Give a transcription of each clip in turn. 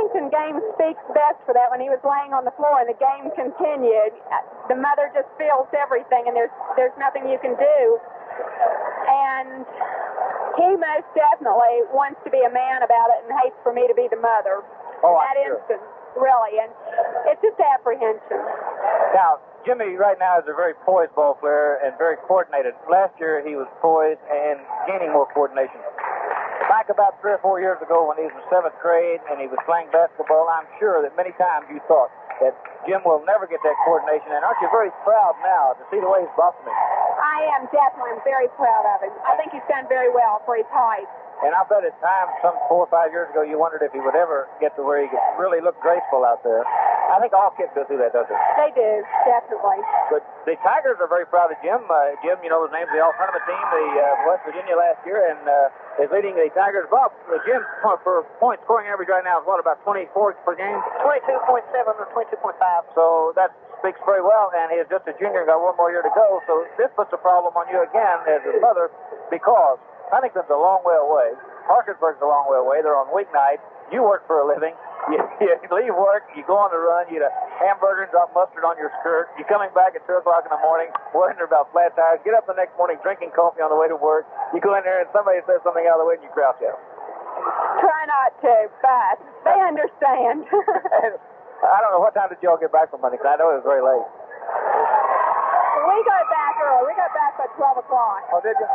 Pennington game speaks best for that. When he was laying on the floor and the game continued, the mother just feels everything, and there's nothing you can do. And he most definitely wants to be a man about it and hates for me to be the mother. Oh, in that instance, really. And it's just apprehension. Now, Jimmy right now is a very poised ball player and very coordinated. Last year he was poised and gaining more coordination. Back about 3 or 4 years ago when he was in 7th grade and he was playing basketball, I'm sure that many times you thought that Jim will never get that coordination. And aren't you very proud now to see the way he's blossoming? I am definitely. I'm very proud of him. I think he's done very well for his height. And I bet at times, some 4 or 5 years ago, you wondered if he would ever get to where he could really look graceful out there. I think all kids go through that, don't they? They do, definitely. But the Tigers are very proud of Jim. Jim, you know, was named the All-Tournament team, the West Virginia last year, and is leading the Tigers. Bob, Jim, for point scoring average right now is what, about 24 per game? 22.7 or 22.5. So that speaks very well, and he is just a junior and got 1 more year to go. So this puts a problem on you again as his mother, because Huntington's a long way away. Parkersburg's a long way away. They're on weeknights. You work for a living. You leave work, you go on the run, you eat a hamburger and drop mustard on your skirt. You're coming back at 2 o'clock in the morning, worrying about flat tires. Get up the next morning drinking coffee on the way to work. You go in there and somebody says something out of the way and you crouch out. Try not to, but they understand. I don't know, what time did y'all get back from Huntington? I know it was very late. We got back early. We got back by 12 o'clock. Oh, did you?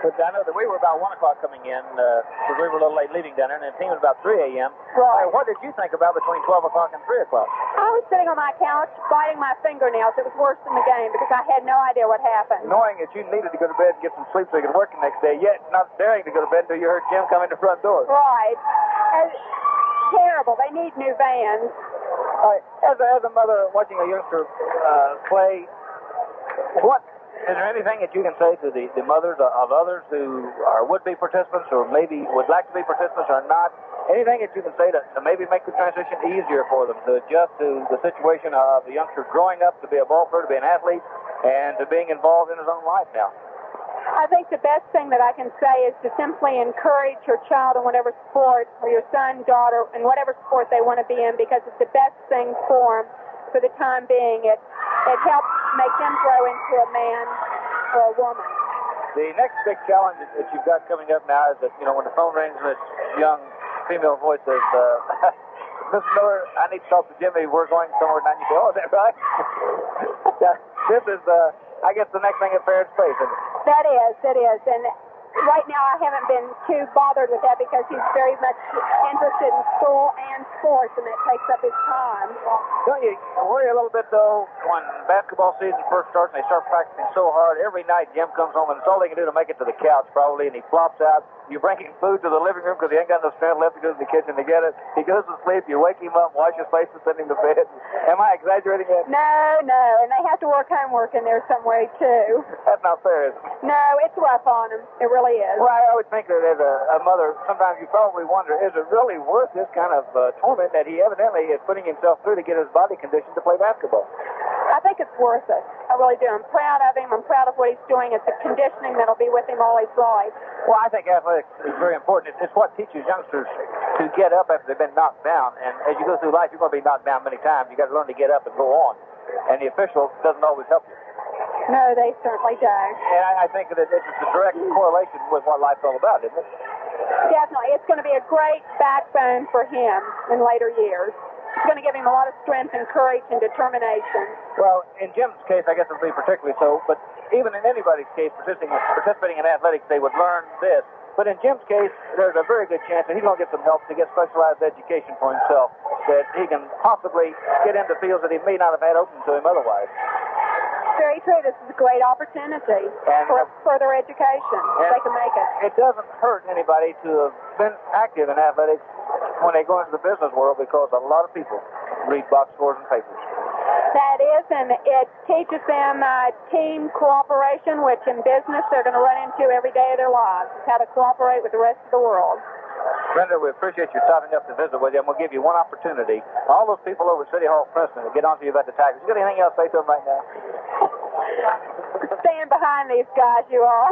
But I know that we were about 1 o'clock coming in, because we were a little late leaving dinner, and the team was about 3 a.m. Right. What did you think about between 12 o'clock and 3 o'clock? I was sitting on my couch biting my fingernails. It was worse than the game because I had no idea what happened. Knowing that you needed to go to bed and get some sleep so you could work the next day, yet not daring to go to bed until you heard Jim come in the front door. Right. Terrible. They need new vans. All right. As a mother watching a youngster play, is there anything that you can say to the mothers of others who are would-be participants or maybe would like to be participants or not? Anything that you can say to maybe make the transition easier for them to adjust to the situation of the youngster growing up to be a ball player, to be an athlete, and to being involved in his own life now? I think the best thing that I can say is to simply encourage your child in whatever sport, or your son, daughter, in whatever sport they want to be in, because it's the best thing for them for the time being. It helps make them grow into a man or a woman. The next big challenge that you've got coming up now is that, you know, when the phone rings and this young female voice says, Miss Miller, I need to talk to Jimmy. We're going somewhere tonight. You say, oh, is that right? This is, I guess, the next thing at parents' face, isn't it? That is. And right now I haven't been too bothered with that because he's very much interested in school and sports, and it takes up his time. Don't you worry a little bit, though, when basketball season first starts and they start practicing so hard? Every night Jim comes home and it's all they can do to make it to the couch, probably, and he flops out. You bring him food to the living room because he ain't got no strength left to go to the kitchen to get it. He goes to sleep. You wake him up, wash his face, and send him to bed. Am I exaggerating that? No. And they have to work homework in there some way, too. That's not fair, is it? No, it's rough on them. It really is. Well, I would think that as a mother, sometimes you probably wonder, is it really worth this kind of torment that he evidently is putting himself through to get his body conditioned to play basketball? I think it's worth it. I really do. I'm proud of him. I'm proud of what he's doing. It's the conditioning that'll be with him all his life. Well, I think athletics is very important. It's what teaches youngsters to get up after they've been knocked down. And as you go through life, you're going to be knocked down many times. You got to learn to get up and go on. And the official doesn't always help you. No, they certainly don't. And I think that it's a direct correlation with what life's all about, isn't it? Definitely. It's going to be a great backbone for him in later years. It's going to give him a lot of strength and courage and determination. Well, in Jim's case, I guess it would be particularly so, but even in anybody's case, participating in athletics, they would learn this. But in Jim's case, there's a very good chance that he's going to get some help to get specialized education for himself, that he can possibly get into fields that he may not have had open to him otherwise. Very true. This is a great opportunity for further education, if they can make it. It doesn't hurt anybody to have been active in athletics when they go into the business world, because a lot of people read box scores and papers. That is, and it teaches them team cooperation, which in business they're going to run into every day of their lives. It's how to cooperate with the rest of the world. Brenda, we appreciate you stopping up to visit with you, and we'll give you one opportunity. All those people over at City Hall, Princeton, will get on to you about the Tigers. You got anything else to say to them right now? Stand behind these guys, you all.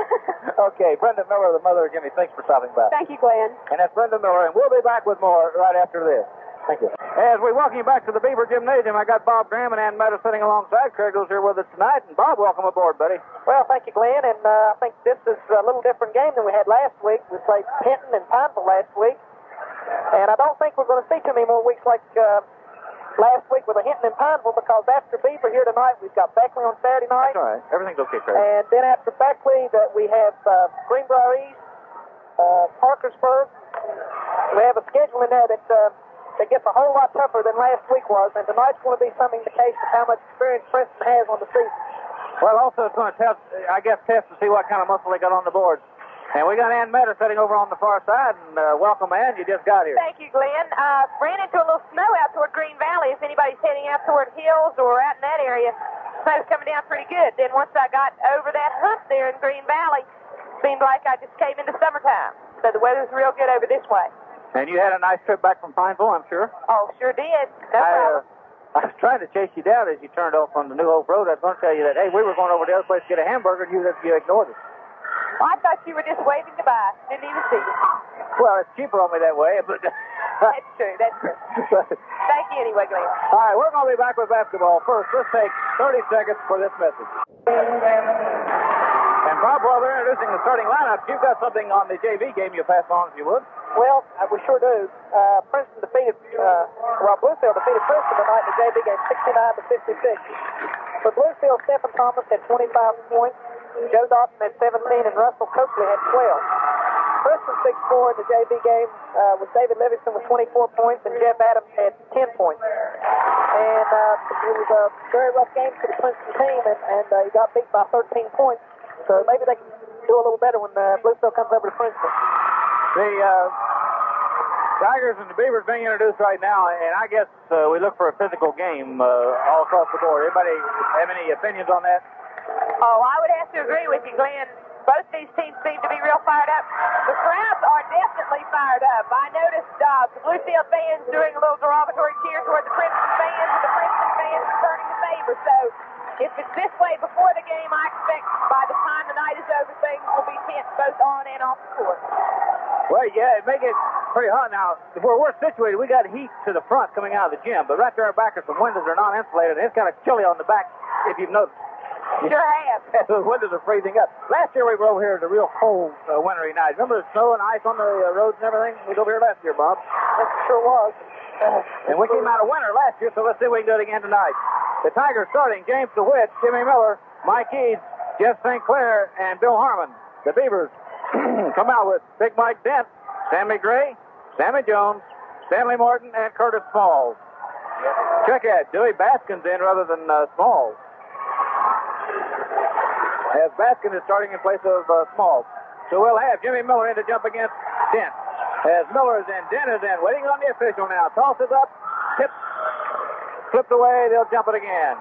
Okay, Brenda Miller, the mother of Jimmy, thanks for stopping by. Thank you, Glenn. And that's Brenda Miller, and we'll be back with more right after this. Thank you. As we welcome you back to the Beaver Gymnasium, I got Bob Graham and Ann Meadows sitting alongside. Clair goes here with us tonight. And Bob, welcome aboard, buddy. Well, thank you, Glenn. And I think this is a little different game than we had last week. We played Princeton and Pineville last week. And I don't think we're going to see too many more weeks like last week with a Hinton and Pineville, because after Beaver here tonight, we've got Beckley on Saturday night. That's all right. Everything's okay, Clair. And then after Beckley, we have Greenbrier East, Parkersburg. We have a schedule in there that gets a whole lot tougher than last week was, and tonight's going to be some indication of how much experience Princeton has on the season. Well, also it's going to test to see what kind of muscle they got on the board. And we got Ann Meadows sitting over on the far side, and welcome, Ann. You just got here. Thank you, Glenn. Ran into a little snow out toward Green Valley. If anybody's heading out toward Hills or out in that area, snow's coming down pretty good. Then once I got over that hump there in Green Valley, seemed like I just came into summertime. So the weather's real good over this way. And you had a nice trip back from Pineville, I'm sure. Oh, sure did. No problem. I was trying to chase you down as you turned off on the New Hope Road. I was going to tell you that, hey, we were going over to the other place to get a hamburger, and you ignored us. Well, I thought you were just waving goodbye. Didn't even see you. Well, it's cheaper on me that way, but... That's true. Thank you anyway, Glenn. All right, we're going to be back with basketball. First, let's take 30 seconds for this message. And Bob, while they're introducing the starting lineup, you've got something on the JV game you'll pass on if you would. Well, we sure do. Princeton defeated, Bluefield defeated Princeton tonight in the JV game 69-56. For Bluefield, Stephen Thomas had 25 points, Joe Dawson had 17, and Russell Coakley had 12. Princeton 6-4 in the JV game with David Livingston with 24 points, and Jeff Adams had 10 points. And it was a very rough game for the Princeton team, and he got beat by 13 points. So maybe they can do a little better when Bluefield comes over to Princeton. The Tigers and the Beavers being introduced right now, and I guess we look for a physical game all across the board. Anybody have any opinions on that? Oh, I would have to agree with you, Glenn. Both these teams seem to be real fired up. The crowds are definitely fired up. I noticed the Bluefield fans doing a little derogatory cheer toward the Princeton fans, and the Princeton fans turning in favor. So if it's this way before the game, I expect by the time the night is over, things will be tense both on and off the court. Well, yeah, it make it pretty hot. Now, where we're situated, we got heat to the front coming out of the gym, but right there back are some windows that are non-insulated, and it's kind of chilly on the back, if you've noticed. Sure have. The windows are freezing up. Last year we were over here at a real cold wintry night. Remember the snow and ice on the roads and everything? We was over here last year, Bob. That sure was. And we came out of winter last year, so let's see if we can do it again tonight. The Tigers starting: James DeWitt, Jimmy Miller, Mike Eads, Jeff St. Clair, and Bill Harmon. The Beavers come out with Big Mike Dent, Sammy Gray, Sammy Jones, Stanley Morton, and Curtis Smalls. Check out Dewey Baskins in rather than Smalls. As Baskin is starting in place of Smalls. So we'll have Jimmy Miller in to jump against Dent. As Miller is in, Dent is in. Waiting on the official now. Tosses up, tips, flipped away. They'll jump it again.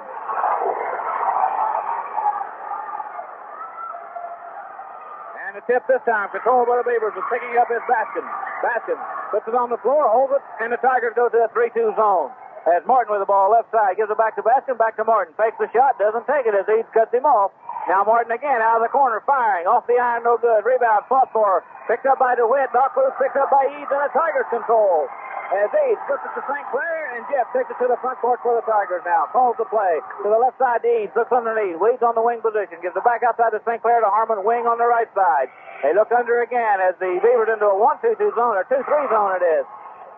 And the tip this time, controlled by the Beavers, is picking up his Baskin. Baskin puts it on the floor, holds it, and the Tigers go to the 3-2 zone. As Martin with the ball left side, gives it back to Baskin, back to Martin. Fakes the shot, doesn't take it as Eads cuts him off. Now Martin again out of the corner, firing. Off the iron, no good. Rebound, fought for. Picked up by DeWitt. Knocked loose, picked up by Eads, and the Tigers control. As Eads puts it to St. Clair, and Jeff takes it to the front court for the Tigers now. Calls the play. To the left side to Eads. Looks underneath. Weeds on the wing position. Gives it back outside to St. Clair to Harmon. Wing on the right side. They look under again as the Beavers into a 1-2-2 zone, or 2-3 zone it is.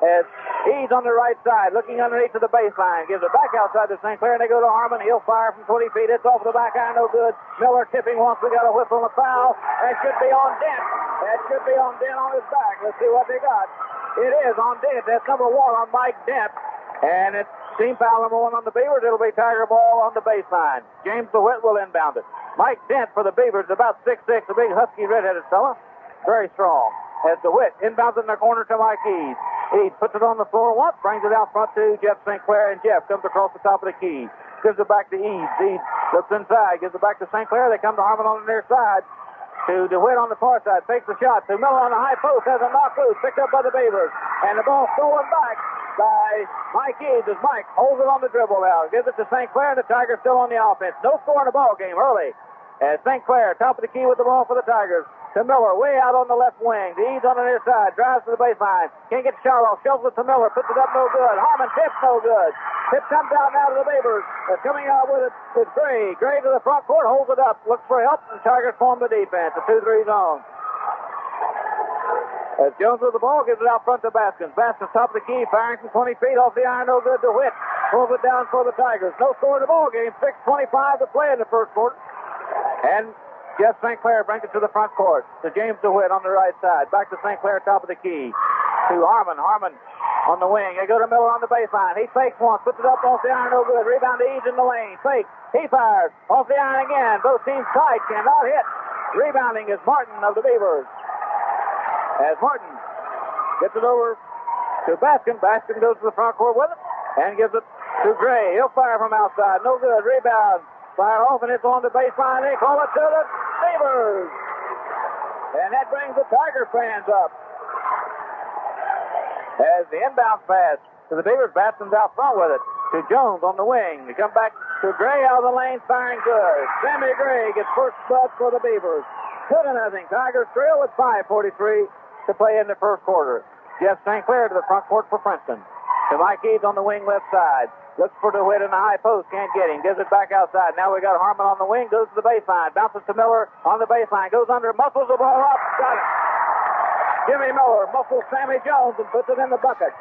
As Eads on the right side, looking underneath to the baseline, gives it back outside to St. Clair, and they go to Harmon. He'll fire from 20 feet. It's off the back iron, no good. Miller tipping once. We got a whistle and a foul. That should be on Dent. That should be on Dent on his back. Let's see what they got. It is on Dent. That's number 1 on Mike Dent. And it's team foul number 1 on the Beavers. It'll be Tiger ball on the baseline. James DeWitt will inbound it. Mike Dent for the Beavers, about 6'6", a big husky red-headed fella. Very strong. As DeWitt inbounds it in the corner to Mike Eads. Eads puts it on the floor once, brings it out front to Jeff St. Clair, and Jeff comes across the top of the key. Gives it back to Eads. Eads looks inside, gives it back to St. Clair. They come to Harmon on the near side. To DeWitt on the far side, takes the shot. To Miller on the high post, has a knock loose, picked up by the Beavers. And the ball stolen back by Mike Eads as Mike holds it on the dribble now. Gives it to St. Clair, and the Tigers still on the offense. No score in the ball game early. As St. Clair, top of the key with the ball for the Tigers. to Miller, way out on the left wing. The Eads on the near side, drives to the baseline. Can't get the shot off, shovels it to Miller, puts it up, no good. Harmon tips, no good. Tip comes out now to the Beavers. They're coming out with it is Gray. Gray to the front court, holds it up, looks for help, and Tigers form the defense. A 2-3 zone. As Jones with the ball, gives it out front to Baskins. Baskins top of the key, firing from 20 feet off the iron, no good to Witt. Pulls it down for the Tigers. No score in the ball game. 6:25 to play in the first quarter. And Jeff St. Clair brings it to the front court. To James DeWitt on the right side. Back to St. Clair, top of the key. To Harmon. Harmon on the wing. They go to Miller on the baseline. He fakes once, puts it up off the iron, no good. Rebound to Eads in the lane. Fake. He fires. Off the iron again. Both teams tight. Cannot hit. Rebounding is Martin of the Beavers. As Martin gets it over to Baskin. Baskin goes to the front court with it and gives it to Gray. He'll fire from outside. No good. Rebound. Fire off, and it's on the baseline. They call it to the Beavers. And that brings the Tiger fans up. As the inbound pass to the Beavers, Baskin's out front with it. To Jones on the wing. They come back to Gray out of the lane, firing good. Sammy Gray gets first blood for the Beavers. 2-0. Tigers trail with 5:43 to play in the first quarter. Jeff St. Clair to the front court for Princeton. To Mike Eads on the wing left side. Looks for DeWitt in the high post. Can't get him. Gives it back outside. Now we got Harmon on the wing. Goes to the baseline. Bounces to Miller on the baseline. Goes under. Muscles the ball up. Got it. Jimmy Miller muscles Sammy Jones and puts it in the bucket.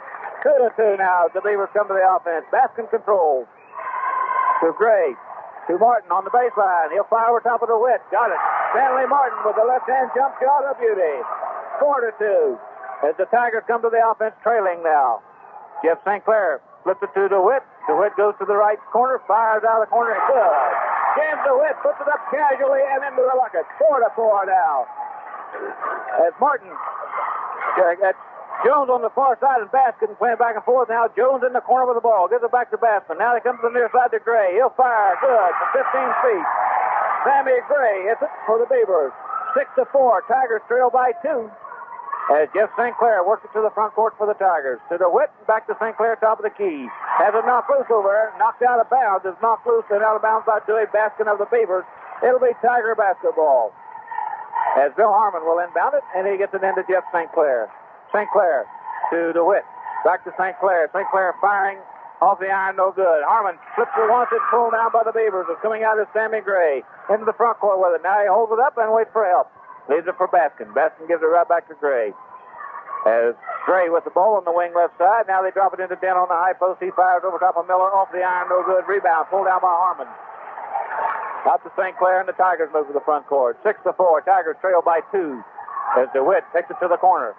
2-2 now. The Beavers come to the offense. Baskin controls. To Gray. To Martin on the baseline. He'll fire over top of DeWitt. Got it. Stanley Martin with the left-hand jump shot of beauty. 4-2. As the Tigers come to the offense, trailing now. Jeff St. Clair flips it to DeWitt. DeWitt goes to the right corner, fires out of the corner, and good. James DeWitt puts it up casually and into the bucket. 4-4 now. As Martin, that's Jones on the far side and Baskin playing back and forth. Now Jones in the corner with the ball. Gives it back to Baskin. Now they come to the near side to Gray. He'll fire. Good. From 15 feet. Sammy Gray hits it for the Beavers. 6-4. Tigers trail by 2. As Jeff St. Clair works it to the front court for the Tigers. To DeWitt, back to St. Clair, top of the key. Has it knocked loose over there. Knocked out of bounds. It's knocked loose and out of bounds by Dewey Baskin of the Beavers. It'll be Tiger basketball. As Bill Harmon will inbound it, and he gets it into Jeff St. Clair. St. Clair to DeWitt. Back to St. Clair. St. Clair firing off the iron, no good. Harmon flips it once. It's pulled down by the Beavers. It's coming out of Sammy Gray. Into the front court with it. Now he holds it up and waits for help. Leaves it for Baskin. Baskin gives it right back to Gray. As Gray with the ball on the wing left side. Now they drop it into Dent on the high post. He fires over top of Miller. Off the iron, no good. Rebound. Pulled down by Harmon. Out to St. Clair, and the Tigers move to the front court. 6-4. Tigers trail by 2. As DeWitt takes it to the corner.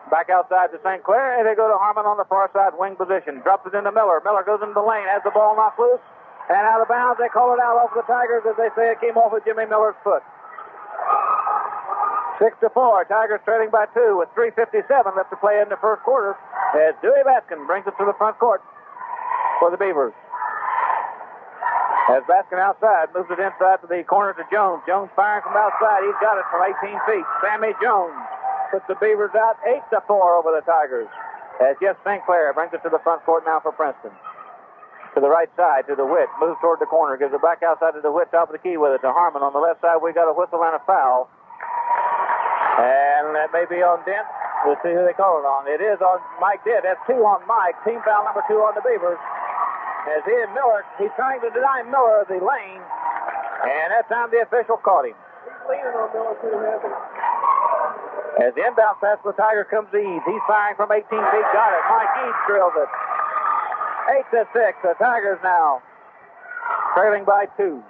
Back outside to St. Clair, and they go to Harmon on the far side wing position. Drops it into Miller. Miller goes into the lane. Has the ball knocked loose. And out of bounds. They call it out off the Tigers as they say it came off of Jimmy Miller's foot. 6-4. Tigers trailing by 2 with 3:57 left to play in the first quarter. As Dewey Baskin brings it to the front court for the Beavers. As Baskin outside moves it inside to the corner to Jones. Jones firing from outside. He's got it from 18 feet. Sammy Jones puts the Beavers out 8-4 over the Tigers. As Jeff St. Clair brings it to the front court now for Princeton. To the right side to DeWitt. Moves toward the corner. Gives it back outside to DeWitt. Top of the key with it to Harmon. On the left side we got a whistle and a foul. And that may be on Dent. We'll see who they call it on. It is on Mike Dent. That's 2 on Mike. Team foul number 2 on the Beavers. As he and Miller, he's trying to deny Miller the lane. And that time the official caught him. As the inbound pass for the Tigers comes to Eads. He's firing from 18 feet. Got it. Mike Eads drills it. 8-6. The Tigers now trailing by 2.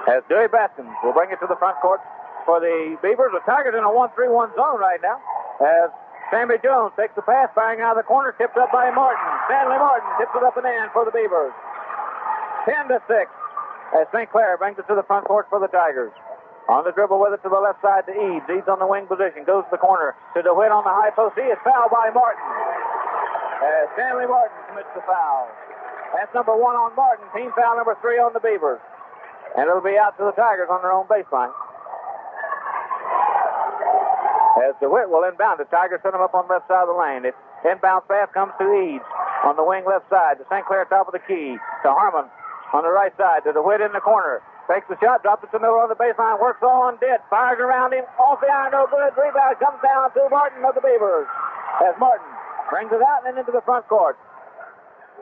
As Dewey Baskin will bring it to the front court for the Beavers. The Tigers in a 1-3-1 zone right now. As Sammy Jones takes the pass, firing out of the corner, tipped up by Martin. Stanley Martin tips it up and in for the Beavers. 10-6. As St. Clair brings it to the front court for the Tigers. On the dribble with it to the left side to Eads. Eads on the wing position. Goes to the corner to DeWitt on the high post. He is fouled by Martin. As Stanley Martin commits the foul. That's number 1 on Martin. Team foul number 3 on the Beavers. And it'll be out to the Tigers on their own baseline. As DeWitt will inbound, the Tigers set him up on the left side of the lane. Its inbound pass comes to Eads on the wing left side. To St. Clair, top of the key. To Harmon on the right side. To DeWitt in the corner. Takes the shot, drops it to Miller on the baseline, works on, did, fires around him, off the iron, no good, rebound, comes down to Martin of the Beavers. As Martin brings it out and into the front court.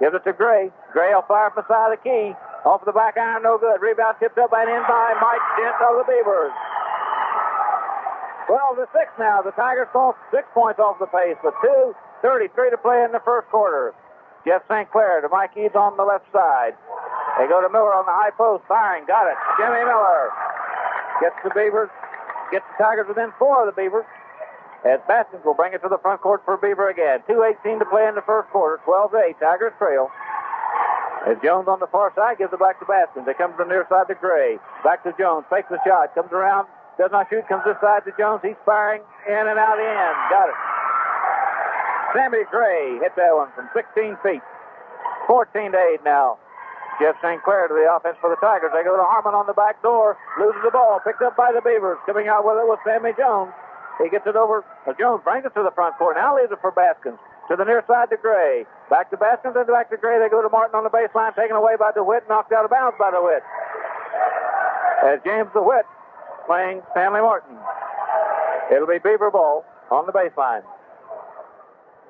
Gives it to Gray. Gray will fire from the side of the key. Off the back iron, no good. Rebound tipped up and in by Mike Dent of the Beavers. 12-6 now. The Tigers fall 6 points off the pace with 2:33 to play in the first quarter. Jeff St. Clair to Mike Eads on the left side. They go to Miller on the high post, firing, got it. Jimmy Miller gets the Beavers, gets the Tigers within 4 of the Beavers. As Baskins will bring it to the front court for Beaver again. 2:18 to play in the first quarter, 12-8, Tigers trail. As Jones on the far side gives it back to Baskins. They come to the near side to Gray. Back to Jones, fakes the shot, comes around, does not shoot, comes this side to Jones. He's firing in and out in. Got it. Sammy Gray hit that one from 16 feet. 14-8 now. Jeff St. Clair to the offense for the Tigers. They go to Harmon on the back door. Loses the ball. Picked up by the Beavers. Coming out with it was Sammy Jones. He gets it over. Jones brings it to the front court. Now leaves it for Baskins. To the near side to Gray. Back to Baskins and back to Gray. They go to Martin on the baseline. Taken away by DeWitt. Knocked out of bounds by DeWitt. As James DeWitt playing Stanley Martin. It'll be Beaver ball on the baseline.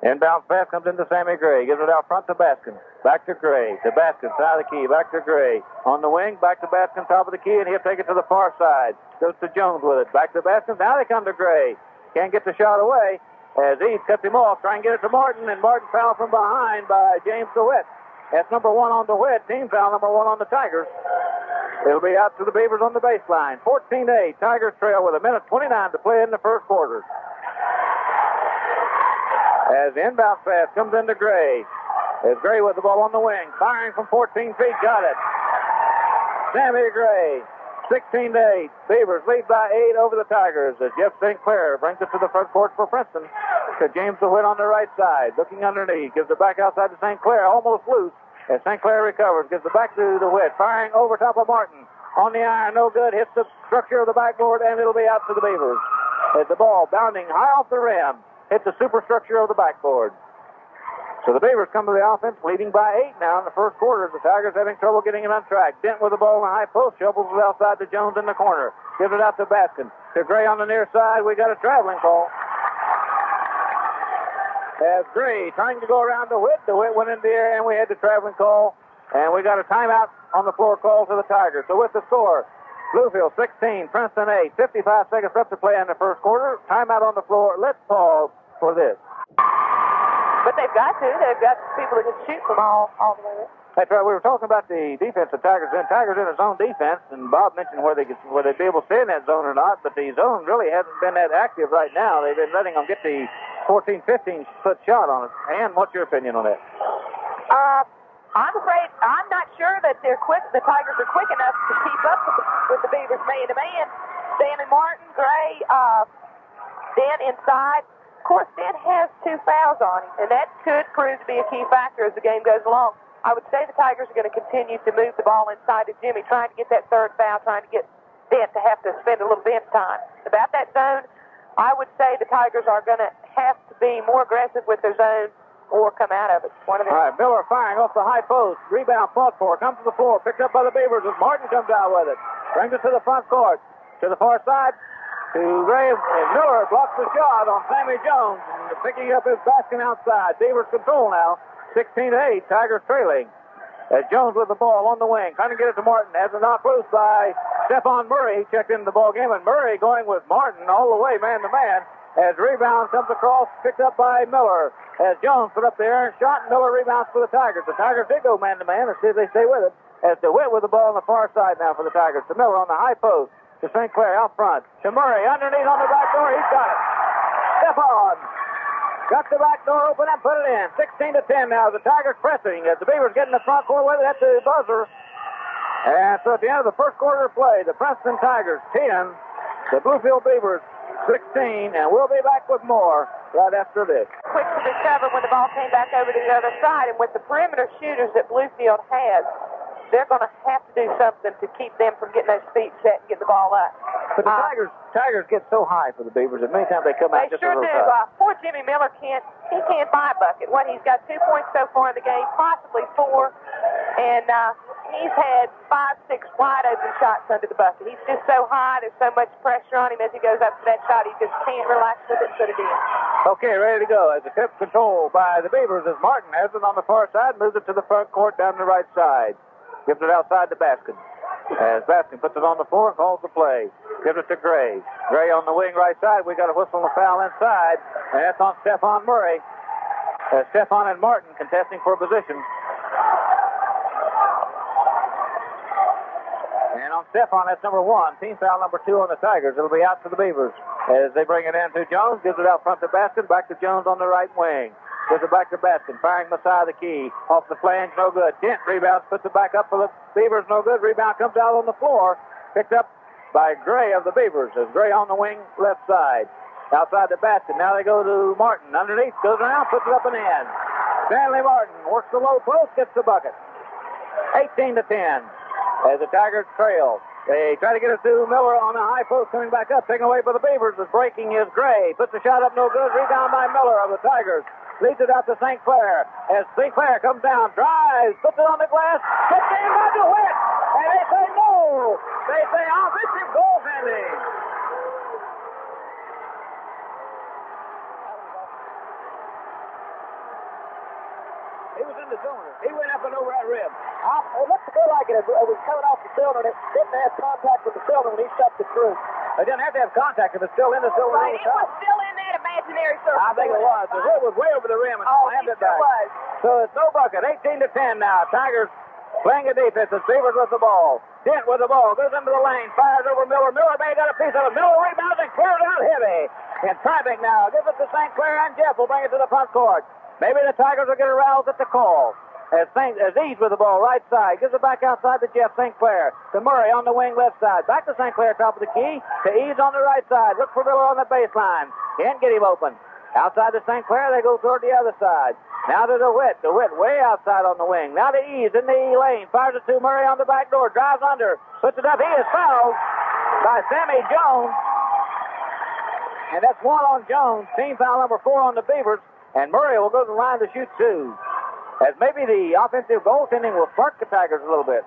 Inbound pass comes into Sammy Gray. Gives it out front to Baskins. Back to Gray. To Baskins, side of the key. Back to Gray. On the wing, back to Baskins, top of the key, and he'll take it to the far side. Goes to Jones with it. Back to Baskins. Now they come to Gray. Can't get the shot away. As Eads cuts him off. Try and get it to Martin, and Martin fouled from behind by James DeWitt. That's number 1 on DeWitt. Team foul number 1 on the Tigers. It'll be out to the Beavers on the baseline. 14-8. Tigers trail with 1:29 to play in the first quarter. As the inbound pass comes into Gray. As Gray with the ball on the wing. Firing from 14 feet. Got it. Sammy Gray. 16-8. Beavers lead by 8 over the Tigers. As Jeff St. Clair brings it to the front court for Princeton. To James DeWitt on the right side. Looking underneath. Gives it back outside to St. Clair. Almost loose. As St. Clair recovers. Gives it back to DeWitt. Firing over top of Martin. On the iron. No good. Hits the structure of the backboard. And it'll be out to the Beavers. As the ball bounding high off the rim. Hit the superstructure of the backboard. So the Beavers come to the offense, leading by 8 now in the first quarter. The Tigers having trouble getting it on track. Dent with the ball in the high post, shovels it outside to Jones in the corner. Gives it out to Baskin. To Gray on the near side. We got a traveling call. As Gray trying to go around DeWitt. DeWitt went in the air, and we had the traveling call. And we got a timeout on the floor call to the Tigers. So with the score, Bluefield 16, Princeton 8. 55 seconds left to play in the first quarter. Timeout on the floor. Let's pause for this. But they've got to. They've got people that can shoot from all the way. That's right. We were talking about the defense the Tigers in. Tigers in a zone defense, and Bob mentioned where they'd be able to stay in that zone or not, but the zone really hasn't been that active right now. They've been letting them get the 14, 15-foot shot on it. Ann, what's your opinion on that? I'm afraid I'm not sure that they're quick. The Tigers are quick enough to keep up with the Beavers man-to-man. Stanley Martin, Gray, Dent inside. Of course, Dent has 2 fouls on him, and that could prove to be a key factor as the game goes along. I would say the Tigers are going to continue to move the ball inside to Jimmy, trying to get that 3rd foul, trying to get Dent to have to spend a little bench time. About that zone, I would say the Tigers are going to have to be more aggressive with their zone or come out of it. One of them. All right, Miller firing off the high post. Rebound fought for. Comes to the floor. Picked up by the Beavers as Martin comes out with it. Brings it to the front court. To the far side. To Gray. And Miller blocks the shot on Sammy Jones. And picking up his basket outside. Beavers control now. 16-8. Tigers trailing. As Jones with the ball on the wing. Trying to get it to Martin. Has a knock loose by Stephon Murray. He checked into the ball game. And Murray going with Martin all the way man-to-man. As rebound comes across. Picked up by Miller. As Jones put up the errant shot. And Miller rebounds for the Tigers. The Tigers did go man-to-man. Let's see if they stay with it. As DeWitt with the ball on the far side now for the Tigers. To Miller on the high post. To St. Clair out front. To Murray underneath on the back door. He's got it. Stephon got the back door open and put it in. 16-10 now. The Tigers pressing. As the Beavers getting the front court with it at the buzzer. And so at the end of the first quarter of play, the Princeton Tigers 10, the Bluefield Beavers 16, and we'll be back with more right after this. Quick to discover when the ball came back over to the other side, and with the perimeter shooters that Bluefield has, they're going to have to do something to keep them from getting those feet set and get the ball up. But the Tigers get so high for the Beavers that many times they come out they just sure a little do. high. Poor Jimmy Miller can't buy a bucket. He's got 2 points so far in the game, possibly 4. And, he's had 5-6 wide open shots under the bucket. He's just so high. There's so much pressure on him as he goes up to that shot. He just can't relax with it and put it in. Okay, ready to go. As the tip control by the Beavers as Martin has it on the far side, moves it to the front court down the right side. Gives it outside to Baskin. As Baskin puts it on the floor and calls the play. Gives it to Gray. Gray on the wing right side. We got a whistle and a foul inside. And that's on Stephon Murray. As Stephon and Martin contesting for position. And on Stephon, that's number 1. Team foul number 2 on the Tigers. It'll be out to the Beavers. As they bring it in to Jones. Gives it out front to Baskin. Back to Jones on the right wing. Gives it back to Baskin. Firing beside the key. Off the flange, no good. Dent rebounds, puts it back up for the Beavers, no good. Rebound comes out on the floor. Picked up by Gray of the Beavers. As Gray on the wing, left side. Outside the Baskin. Now they go to Martin. Underneath, goes around, puts it up and in. Stanley Martin works the low post, gets the bucket. 18-10. As the Tigers trail. They try to get it to Miller on the high post, coming back up, taken away by the Beavers. The breaking is Gray. Puts the shot up, no good. Rebound by Miller of the Tigers. Leads it out to St. Clair. As St. Clair comes down, drives, puts it on the glass, puts it in by DeWitt. And they say no. They say offensive goaltending. He was in the zone. He went up and over that rim. It looked to me like it was coming off the cylinder, and it didn't have contact with the cylinder when he shoved it through. They didn't have to have contact if it's still in the cylinder. Right, it was still in that imaginary circle. I think it was. The hit was way over the rim and slammed it back. Was. So it's no bucket. 18-10 now. Tigers playing a defense. The Beavers with the ball. Dent with the ball. Goes into the lane. Fires over Miller. Miller may got a piece of it. Miller rebounds and clears out heavy. In traffic now. Gives it to St. Clair, and Jeff will bring it to the front court. Maybe the Tigers will get aroused at the call. As Ease with the ball, right side. Gives it back outside to Jeff St. Clair. To Murray on the wing, left side. Back to St. Clair, top of the key. To Ease on the right side. Look for Miller on the baseline. Can't get him open. Outside to St. Clair, they go toward the other side. Now to DeWitt. DeWitt way outside on the wing. Now to Ease in the lane. Fires it to Murray on the back door. Drives under. Puts it up. He is fouled by Sammy Jones. And that's 1 on Jones. Team foul number 4 on the Beavers. And Murray will go to the line to shoot 2. As maybe the offensive goaltending will spark the Tigers a little bit.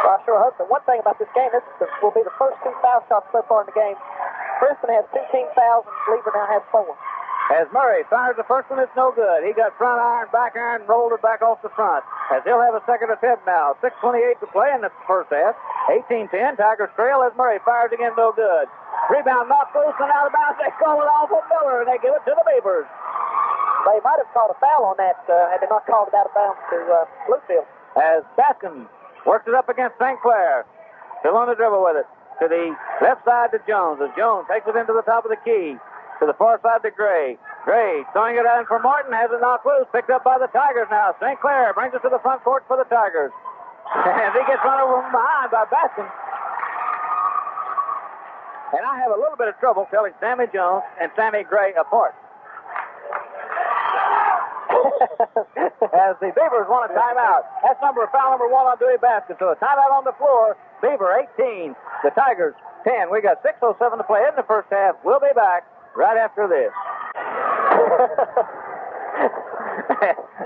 Well, I sure hope so. One thing about this game, this will be the first 2 foul shots so far in the game. Princeton has 2 team fouls, and Beaver now has 4. As Murray fires the first one, it's no good. He got front iron, back iron, rolled it back off the front. As he'll have a second attempt now. 6:28 to play in the first half. 18-10, Tigers trail as Murray fires again, no good. Rebound knocked loose and out of bounds. They call it off of Miller, and they give it to the Beavers. They might have called a foul on that had they not called it out of bounds to Bluefield. As Baskin works it up against St. Clair. Still on the dribble with it. To the left side to Jones. As Jones takes it into the top of the key. To the far side to Gray. Gray throwing it in for Martin. Has it knocked loose. Picked up by the Tigers now. St. Clair brings it to the front court for the Tigers. As he gets run over from behind by Baskin. And I have a little bit of trouble telling Sammy Jones and Sammy Gray apart. As the Beavers want a timeout. That's foul number 1 on Dewey Baskin. So a timeout on the floor. Beaver 18, the Tigers 10. We got 6:07 to play in the first half. We'll be back right after this.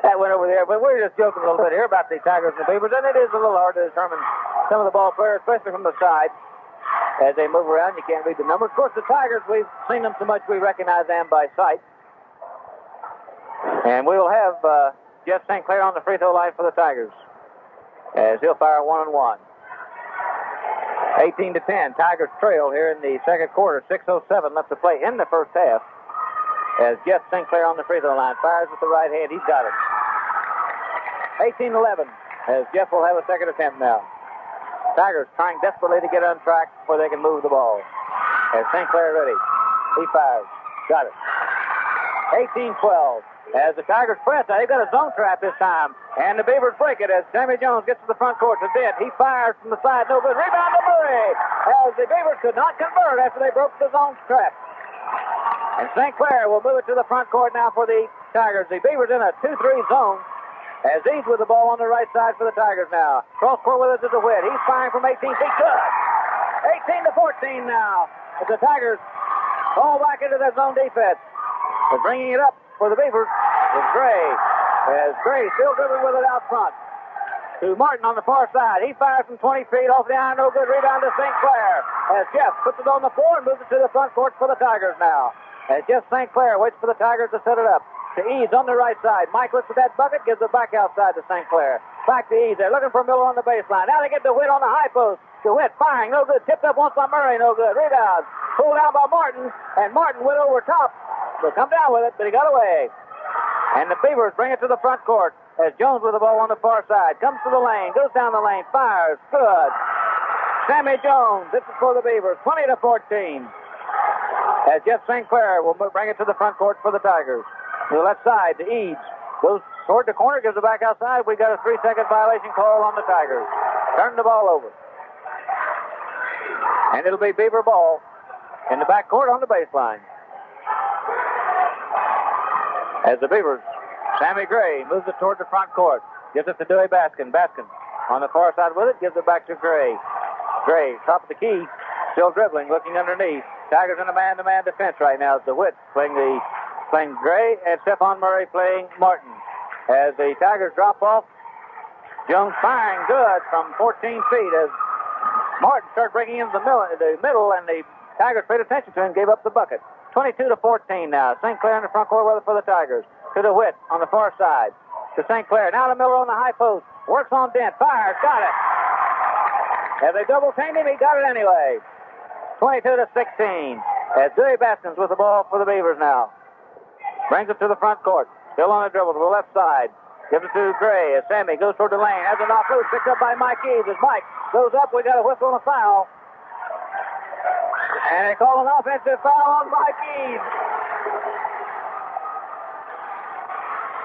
That went over there, but we're just joking a little bit here about the Tigers and the Beavers, and it is a little hard to determine some of the ball players, especially from the side. As they move around, you can't read the numbers. Of course, the Tigers, we've seen them so much we recognize them by sight. And we will have Jeff St. Clair on the free throw line for the Tigers. As he'll fire 1-and-1. 18-10. Tigers trail here in the second quarter. 6:07 left to play in the first half. As Jeff St. Clair on the free throw line fires with the right hand. He's got it. 18-11. As Jeff will have a second attempt now. Tigers trying desperately to get on track before they can move the ball. As St. Clair ready. He fires. Got it. 18-12. As the Tigers press, they've got a zone trap this time. And the Beavers break it as Sammy Jones gets to the front court to Dent. He fires from the side. No good. Rebound to Murray. As the Beavers could not convert after they broke the zone trap. And St. Clair will move it to the front court now for the Tigers. The Beavers in a 2-3 zone. As he's with the ball on the right side for the Tigers now. Cross court with it to DeWitt. He's firing from 18 feet. Good. 18-14 now. As the Tigers fall back into their zone defense. They're bringing it up for the Beavers with Gray. As Gray still dribbling with it out front. to Martin on the far side. He fires from 20 feet off the iron. No good. Rebound to St. Clair. As Jeff puts it on the floor and moves it to the front court for the Tigers now. As Jeff St. Clair waits for the Tigers to set it up. To Eads on the right side. Mike looks at that bucket, gives it back outside to St. Clair. Back to Eads. They're looking for Miller on the baseline. Now they get DeWitt on the high post. DeWitt firing, no good. Tipped up once by Murray, no good. Rebound. Pulled down by Martin, and Martin went over top. He'll come down with it, but he got away. And the Beavers bring it to the front court as Jones with the ball on the far side. Comes to the lane, goes down the lane, fires. Good. Sammy Jones, this is for the Beavers, 20-14. As Jeff St. Clair will bring it to the front court for the Tigers. To the left side, to Eads. Goes toward the corner, gives it back outside. We got a 3-second violation call on the Tigers. Turn the ball over. And it'll be Beaver ball in the backcourt on the baseline. As the Beavers, Sammy Gray moves it toward the front court. Gives it to Dewey Baskin. Baskin on the far side with it, gives it back to Gray. Gray, top of the key, still dribbling, looking underneath. Tigers in a man-to-man defense right now. DeWitt playing Gray, and Stephon Murray playing Martin. As the Tigers drop off, Jones firing good from 14 feet as Martin started breaking into the middle, and the Tigers paid attention to him, gave up the bucket. 22-14 now. St. Clair in the front court weather for the Tigers. To DeWitt on the far side. To St. Clair. Now to Miller on the high post. Works on Dent. Fires. Got it. As they double-teamed him, he got it anyway. 22-16. As Dewey Baskins with the ball for the Beavers now. Brings it to the front court. Still on the dribble to the left side. Gives it to Gray as Sammy goes toward the lane. Has it off loose. Picked up by Mike Eads. As Mike goes up, we got a whistle and a foul. And they call an offensive foul on Mike Eads.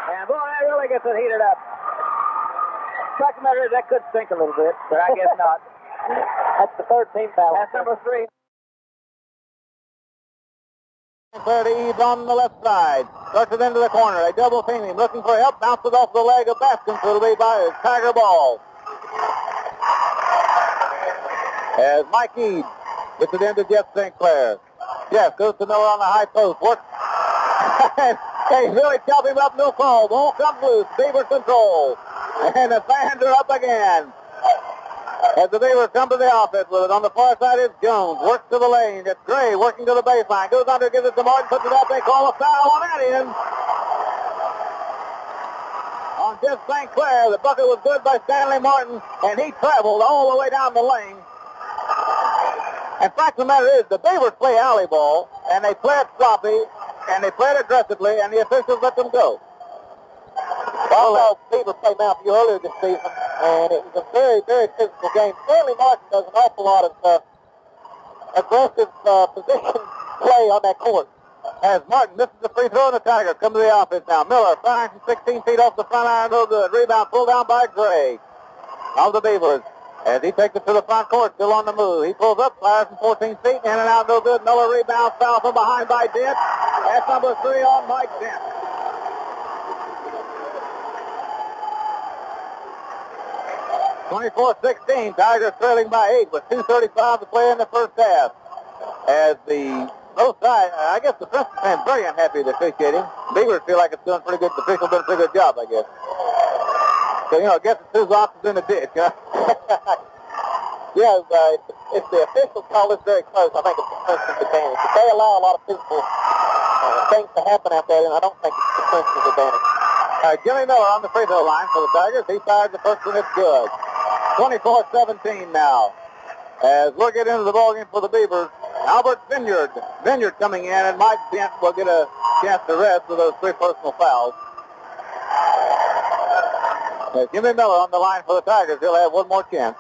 And boy, that really gets it heated up. Fact of the matter is, that could stink a little bit, but I guess not. That's the third team foul. That's number 3. Clair to Eads on the left side. Starts it into the corner. They double team him. Looking for help. Bounces off the leg of Baskin. So it'll be by his Tiger ball. As Mike Eads gets it into Jeff St. Clair. Jeff goes to Miller on the high post. Works. They really chop him up. No call. Ball comes loose. Beavers control. And the fans are up again. As the Beavers come to the offense with it. On the far side is Jones. Works to the lane. It's Gray working to the baseline. Goes under, gives it to Martin, puts it up. They call a foul on that end. On Jeff St. Clair, the bucket was good by Stanley Martin, and he traveled all the way down the lane. And fact of the matter is, the Beavers play alley ball, and they play it sloppy, and they play it aggressively, and the officials let them go. Well, I saw Beavers play Mount View earlier this season, and it was a very, very physical game. Stanley Martin does an awful lot of aggressive position play on that court. As Martin misses the free throw, and the Tigers come to the offense now. Miller firing from 16 feet off the front iron, no good. Rebound pulled down by Gray of the Beavers. As he takes it to the front court, still on the move. He pulls up, fires from 14 feet, in and out, no good. Miller rebounds, foul from behind by Dent. That's number 3 on Mike Dent. (24-16), Tigers trailing by 8 with 2:35 to play in the first half. As the both sides, I guess the Princeton fans very unhappy with officiating. Beavers feel like it's doing pretty good. The officials doing a pretty good job, I guess. So, I guess it's 2 oxes in the ditch, huh? Yeah, if the officials call this very close, I think it's the Princeton's advantage. If they allow a lot of physical things to happen out there, then I don't think it's the Princeton's advantage. Jimmy Miller on the free throw line for the Tigers. He fired the first one. It's good. 24-17 now. As we'll get into the ballgame for the Beavers, Albert Vineyard coming in, and Mike Dent will get a chance to rest with those 3 personal fouls. Jimmy Miller on the line for the Tigers. He'll have one more chance.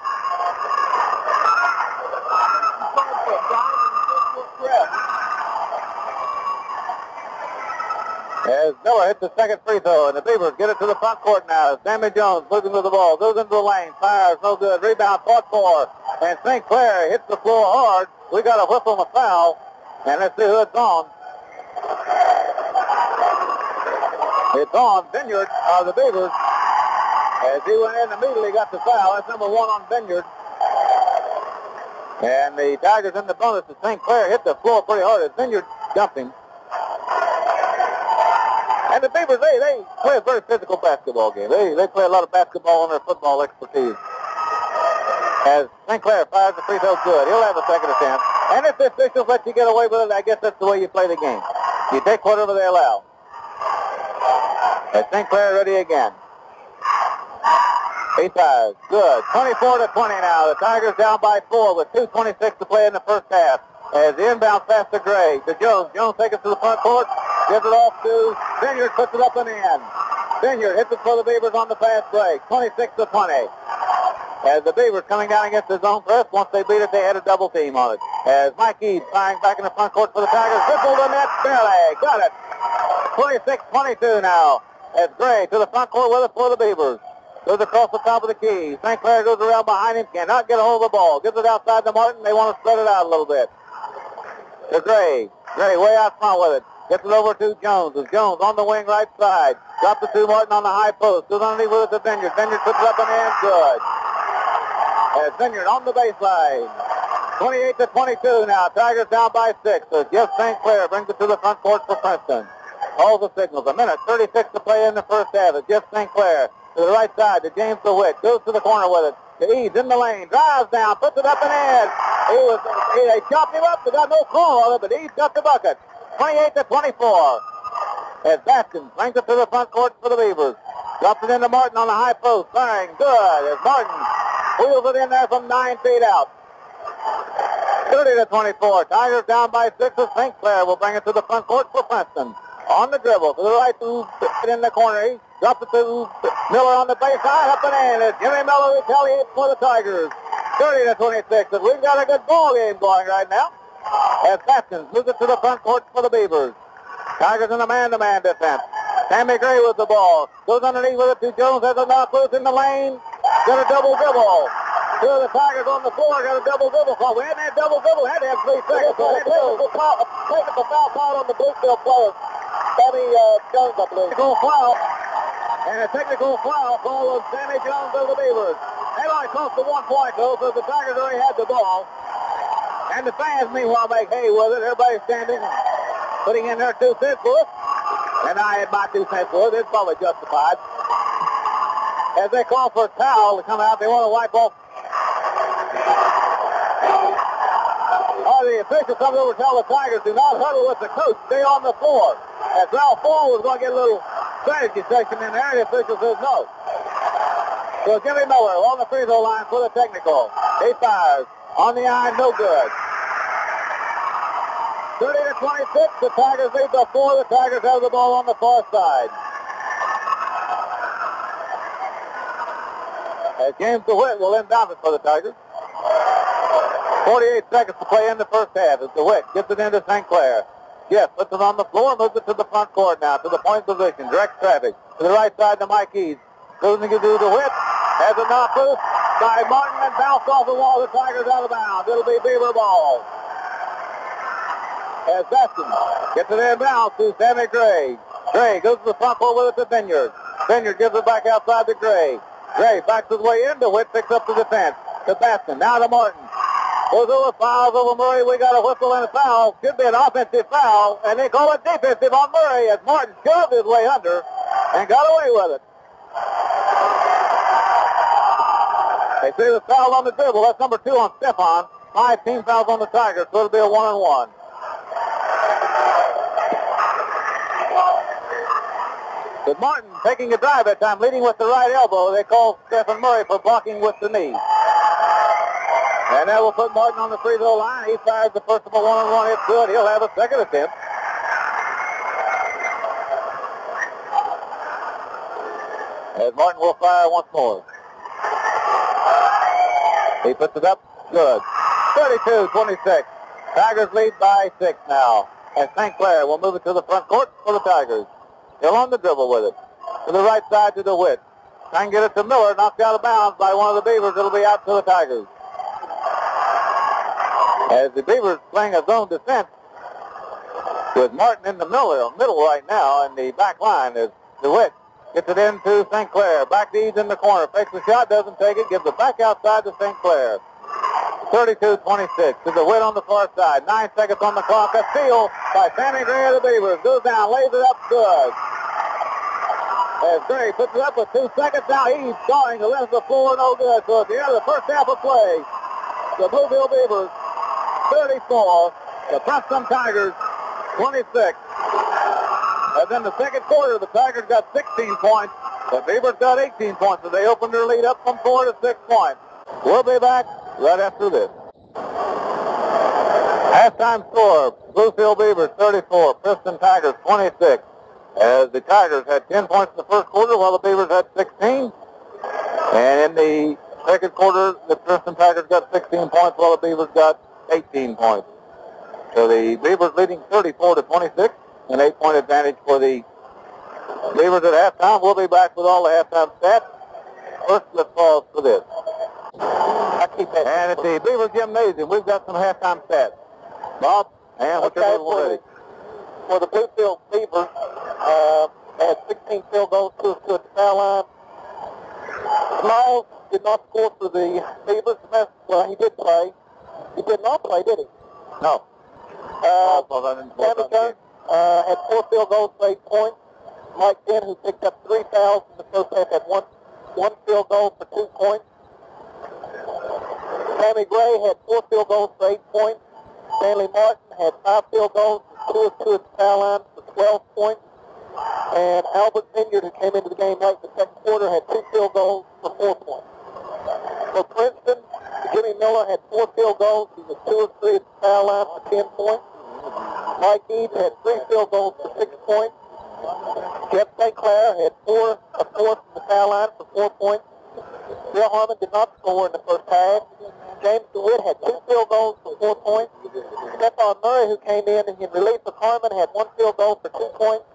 As Miller hits the second free throw, and the Beavers get it to the front court now. Sammy Jones losing to the ball, goes into the lane, fires, no good. Rebound fought for, and St. Clair hits the floor hard. We got a whistle and a foul, and let's see who it's on. It's on Vineyard of the Beavers. As he went in immediately, got the foul. That's number 1 on Vineyard. And the Tigers in the bonus to St. Clair hit the floor pretty hard as Vineyard dumped him. And And the Beavers, they play a very physical basketball game. They play a lot of basketball on their football expertise. As St. Clair fires the free throw good. He'll have a second attempt. And if the officials let you get away with it, I guess that's the way you play the game. You take whatever they allow. As St. Clair ready again. He fires. Good. 24-20 now. The Tigers down by 4 with 2:26 to play in the first half. As the inbound pass to Gray, to Jones. Jones takes it to the front court. Gives it off to Vineyard. Puts it up and in. Vineyard hits it for the Beavers on the fast break. 26-20. As the Beavers coming down against the zone press, once they beat it, they had a double team on it. As Mike Eads firing back in the front court for the Tigers. Dribbled the net, barely. Got it. 26-22 now. As Gray to the front court with it for the Beavers. Goes across the top of the key. St. Clair goes around behind him. Cannot get a hold of the ball. Gives it outside to Martin. They want to spread it out a little bit. To Gray. Gray way out front with it. Gets it over to Jones. As Jones on the wing right side. Drops it to Martin on the high post. Goes underneath with it to Vineyard. Vineyard puts it up and in. Good. As Vineyard on the baseline. 28-22 now. Tigers down by 6. So Jeff St. Clair brings it to the front court for Princeton. All the signals. A minute 36 to play in the first half. As Jeff St. Clair to the right side to James DeWitt. Goes to the corner with it. To Eads in the lane. Drives down. Puts it up and in. They chopped him up. They got no call on it, but Eads got the bucket. 28-24. As Baskins brings it to the front court for the Beavers. Drops it into Martin on the high post. Firing. Good. As Martin wheels it in there from 9 feet out. 30-24. Tigers down by 6 as St. Clair will bring it to the front court for Princeton. On the dribble to the right, in the corner. He drops it to Miller on the baseline, up and in. As Jimmy Miller retaliates for the Tigers. 30-26. And we've got a good ball game going right now. As Baskins moves it to the front court for the Beavers. Tigers in a man-to-man defense. Sammy Gray with the ball. Goes underneath with it to Jones. Has a knock loose in the lane. Got a double dribble. Two of the Tigers on the floor got a double dribble call. We hadn't had double dribble. Had to have 3 seconds. Technical foul call on the Bluefield player. Sammy Jones, I believe. Technical foul. And a technical foul call of Sammy Jones of the Beavers. They only cost the 1 point, though, so the Tigers already had the ball. And the fans, meanwhile, make hay with it. Everybody's standing and putting in their 2 cents for it. And I had my 2 cents for it. It's probably justified. As they call for a towel to come out, they want to wipe off. The official comes over to tell the Tigers, do not huddle with the coach. Stay on the floor. As Ralph Ford was going to get a little strategy session in there, the official says no. So Jimmy Miller on the free throw line for the technical. He fires. On the eye, no good. 30-26, the Tigers lead by 4. The Tigers have the ball on the far side. As James DeWitt will inbound it for the Tigers. 48 seconds to play in the first half as DeWitt gets it into St. Clair. Jeff puts it on the floor, moves it to the front court now, to the point position, direct traffic. To the right side to Mike Eads. Goes to DeWitt. Has a knock loose by Martin and bounced off the wall. The Tigers out of bounds. It'll be Beaver ball. As Baskins gets it inbound to Sammy Gray. Gray goes to the front court with it to Vineyard. Vineyard gives it back outside to Gray. Gray backs his way in. DeWitt picks up the defense. To Baskin. Now to Martin. Goes over, fouls over Murray. We got a whistle and a foul. Should be an offensive foul, and they call it defensive on Murray as Martin shoved his way under and got away with it. They say the foul on the dribble. That's number 2 on Stephon. 5 team fouls on the Tigers, so it'll be a 1-on-1. With Martin taking a drive that time, leading with the right elbow, they call Stephen Murray for blocking with the knee. And that will put Martin on the free throw line. He fires the first of a 1-on-1. It's good. He'll have a second attempt. As Martin will fire once more. He puts it up. Good. 32-26. Tigers lead by 6 now. And St. Clair will move it to the front court for the Tigers. Still on the dribble with it. To the right side to DeWitt. Try and get it to Miller. Knocked out of bounds by one of the Beavers. It'll be out to the Tigers. As the Beavers playing a zone defense with Martin in the middle right now, and the back line is DeWitt. Gets it into St. Clair. Back to Eads in the corner. Fakes the shot, doesn't take it. Gives it back outside to St. Clair. 32-26 to DeWitt on the far side. 9 seconds on the clock. A steal by Sammy Gray of the Beavers. Goes down, lays it up, good. As Gray puts it up with 2 seconds. Now he's scoring the length of the floor. No good. So at the end of the first half of play, the Bluefield Beavers 34, the Princeton Tigers 26. And then the second quarter, the Tigers got 16 points. The Beavers got 18 points. So they opened their lead up from 4 to 6 points. We'll be back right after this. Halftime score, Bluefield Beavers 34, Princeton Tigers 26. As the Tigers had 10 points in the first quarter, while the Beavers had 16. And in the second quarter, the Princeton Tigers got 16 points, while the Beavers got 18 points. So the Beavers leading 34 to 26, an 8-point advantage for the Beavers at halftime. We'll be back with all the halftime stats. First, let's pause for this. And at the Beaver Gymnasium, we've got some halftime stats. Bob, and what's your ready? For the Bluefield Beavers, had 16 field goals, 2 to the foul line. Smalls did not score for the Beavers. Well, he did play. He did not play, did he? No. Sammy Jones had 4 field goals for 8 points. Mike Finn, who picked up 3 fouls in the first half, had one field goal for 2 points. Sammy Gray had 4 field goals for 8 points. Stanley Martin had 5 field goals, 2 of 2 at the foul line for 12 points. And Albert Vineyard, who came into the game late in the second quarter, had 2 field goals for 4 points. For Princeton, Jimmy Miller had 4 field goals. He was 2 of 3 at the foul line for 10 points. Mike Eads had 3 field goals for 6 points. Jeff St. Clair had 4 of 4 from the foul line for 4 points. Bill Harmon did not score in the first half. James DeWitt had 2 field goals for 4 points. Stephon Murray, who came in relief of Harmon, had 1 field goal for 2 points.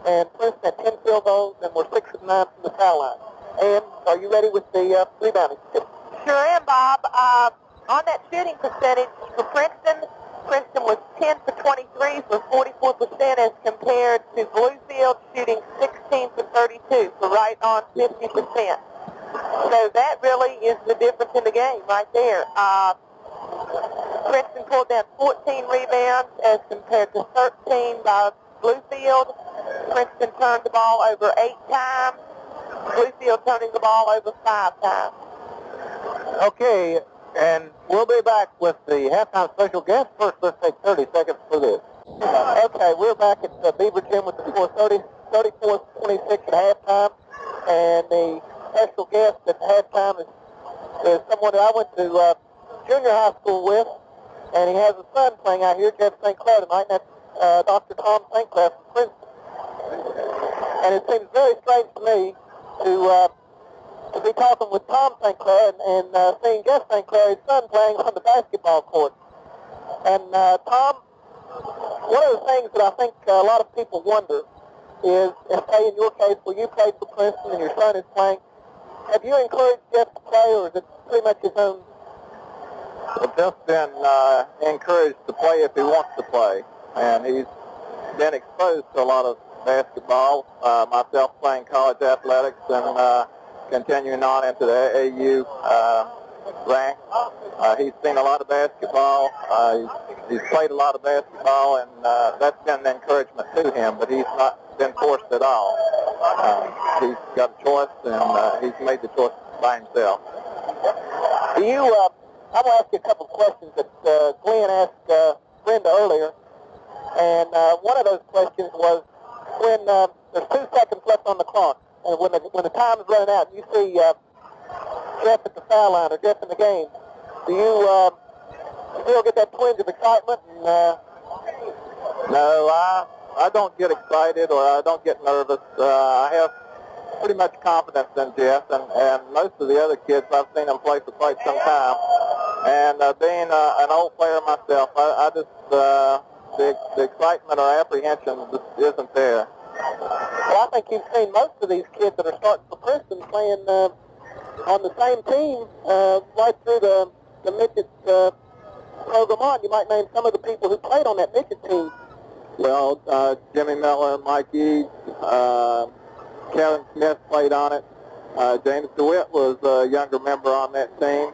And Princeton had 10 field goals and were 6 of 9 from the foul line. And are you ready with the rebounding? Sure am, Bob. On that shooting percentage for Princeton was 10 for 23 for 44% as compared to Bluefield shooting 16 for 32 for right on 50%. So that really is the difference in the game right there. Princeton pulled down 14 rebounds as compared to 13 by Bluefield. Princeton turned the ball over 8 times. Bluefield turning the ball over 5 times. Okay, and we'll be back with the halftime special guest. First, let's take 30 seconds for this. Okay, we're back at the Beaver Gym with the score 34-26 at halftime. And the special guest at halftime is someone that I went to junior high school with. And he has a son playing out here, Jeff St. Clair tonight, and that's Dr. Tom St. Clair from Princeton. And it seems very strange to me to be talking with Tom St. Clair and seeing Jeff St. Clair, his son, playing on the basketball court. And Tom, one of the things that I think a lot of people wonder is, say in your case, where you played for Princeton and your son is playing, have you encouraged Jeff to play, or is it pretty much his own? Well, Jeff's been encouraged to play if he wants to play, and he's been exposed to a lot of basketball, myself playing college athletics and continuing on into the AAU rank. He's seen a lot of basketball. He's played a lot of basketball, and that's been an encouragement to him, but he's not been forced at all. He's got a choice, and he's made the choice by himself. I want to ask you a couple of questions that Glenn asked Brenda earlier, and one of those questions was when there's 2 seconds left on the clock, and when the time is running out, and you see Jeff at the foul line or Jeff in the game, do you still get that twinge of excitement? No, I don't get excited or I don't get nervous. I have pretty much confidence in Jeff, and most of the other kids, I've seen them play for quite some time. And being an old player myself, I just, the excitement or apprehension just isn't there. Well, I think you've seen most of these kids that are starting for Princeton playing on the same team right through the midget program on. You might name some of the people who played on that midget team. Well, Jimmy Miller, Mike Eads, Kevin Smith played on it. James DeWitt was a younger member on that team.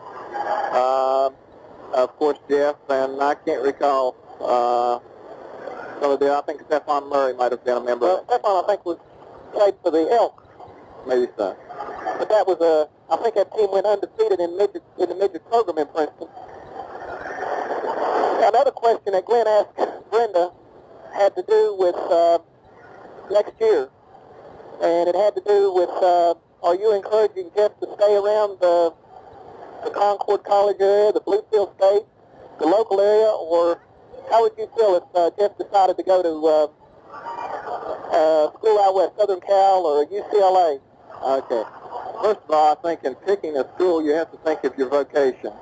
Of course, Jeff, and I can't recall some of the, I think Stephon Murray might have been a member. Well, Stephon, I think, played for the Elks. maybe so. But that was I think that team went undefeated in the midget program in Princeton. Another question that Glenn asked Brenda had to do with next year, and it had to do with are you encouraging Jeff to stay around the Concord College area, the Bluefield State, the local area, or how would you feel if Jeff decided to go to school out west, Southern Cal or UCLA? Okay. First of all, I think in picking a school, you have to think of your vocation.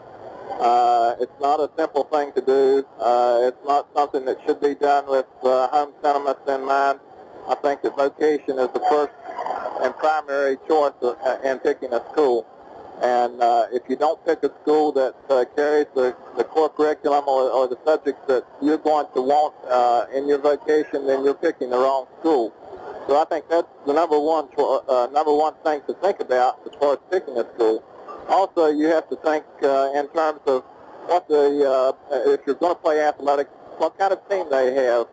It's not a simple thing to do. It's not something that should be done with home sentiments in mind. I think that vocation is the first and primary choice in picking a school. And if you don't pick a school that carries the core curriculum or the subjects that you're going to want in your vocation, then you're picking the wrong school. So I think that's the number one thing to think about as far as picking a school. Also, you have to think in terms of what if you're going to play athletics, what kind of team they have.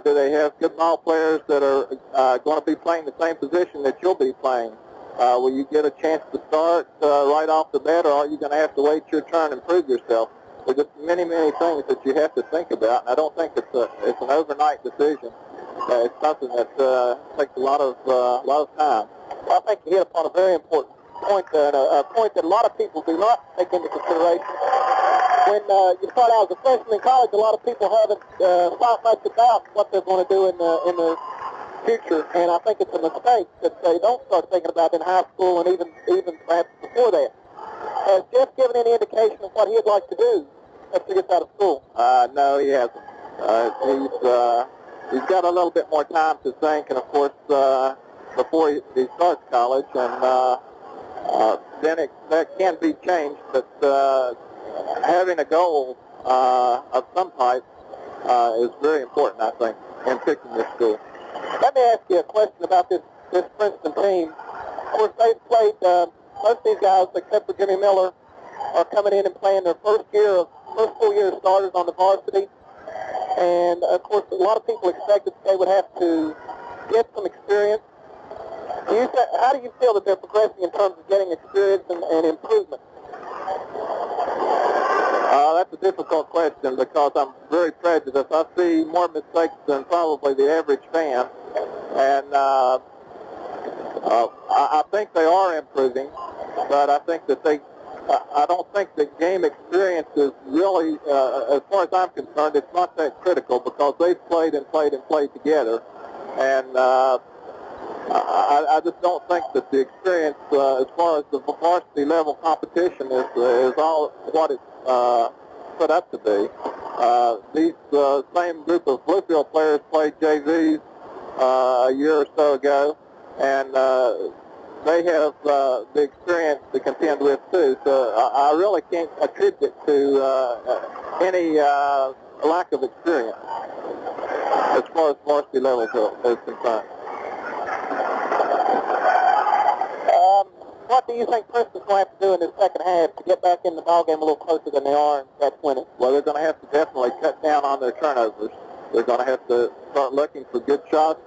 Do they have good ball players that are going to be playing the same position that you'll be playing? Will you get a chance to start right off the bat, or are you going to have to wait your turn and prove yourself? There's just many, many things that you have to think about, and I don't think it's an overnight decision. It's something that takes a lot of time. Well, I think you hit upon a very important point, a point that a lot of people do not take into consideration. When you start out as a freshman in college, a lot of people haven't thought much about what they're going to do in the future, and I think it's a mistake that they don't start thinking about in high school and even perhaps before that. Has Jeff given any indication of what he'd like to do after he gets out of school? No, he hasn't. He's got a little bit more time to think, and of course, before he starts college, and then that can be changed, but having a goal of some type is very important, I think, in picking this school. Let me ask you a question about this Princeton team. Of course, they've played, most of these guys, except for Jimmy Miller, are coming in and playing their first full year of starters on the varsity. And, of course, a lot of people expected they would have to get some experience. How do you feel that they're progressing in terms of getting experience and improvement? That's a difficult question because I'm very prejudiced. I see more mistakes than probably the average fan, and I think they are improving, but I think that I don't think that game experience is really, as far as I'm concerned, it's not that critical because they've played together, and I just don't think that the experience, as far as the varsity level competition, is all what it's put up to be. These same group of Bluefield players played JVs a year or so ago, and they have the experience to contend with too. So I really can't attribute it to any lack of experience as far as varsity levels is concerned. What do you think Princeton's going to have to do in the second half to get back in the ballgame a little closer than they are and perhaps win it? Well, they're going to have to definitely cut down on their turnovers. They're going to have to start looking for good shots,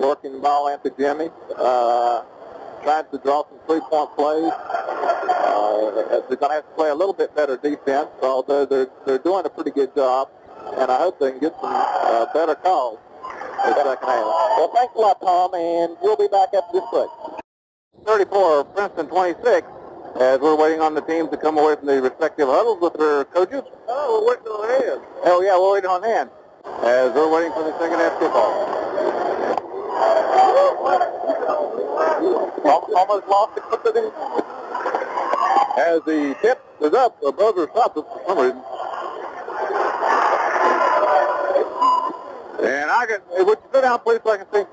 working the ball into Jimmy, trying to draw some three-point plays. They're going to have to play a little bit better defense, although they're doing a pretty good job, and I hope they can get some better calls in the second half. Well, thanks a lot, Tom, and we'll be back after this break. 34, Princeton 26, as we're waiting on the teams to come away from the respective huddles with their coaches. Oh, we're waiting on hands. Oh, yeah, we're waiting on hands as we're waiting for the second half tip-off. Almost lost it quicker than... As the tip is up, the buzzer stops it for some reason. And would you sit down, please, so I can see?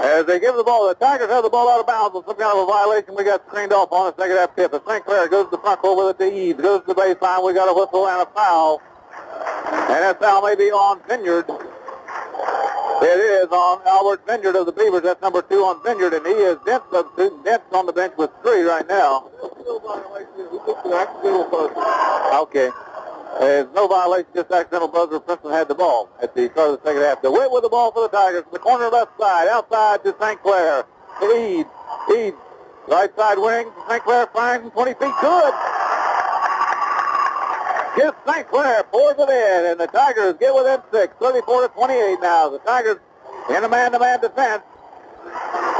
As they give the ball, the Tigers have the ball out of bounds with some kind of a violation. We got screened off on the second half tip. As St. Clair goes to the front court with it to Eves, goes to the baseline. We got a whistle and a foul. And that foul may be on Vineyard. It is on Albert Vineyard of the Beavers. That's number 2 on Vineyard, and he is Dent's substitute. Dent's on the bench with 3 right now. Okay. There's no violation, just accidental buzzer. Princeton had the ball at the start of the second half. DeWitt with the ball for the Tigers. The corner left side, outside to St. Clair. Eads. Eads. Right side wing. St. Clair finds 20 feet. Good. Just St. Clair pours it in, and the Tigers get within 6. 34-28 now. The Tigers in a man-to-man defense.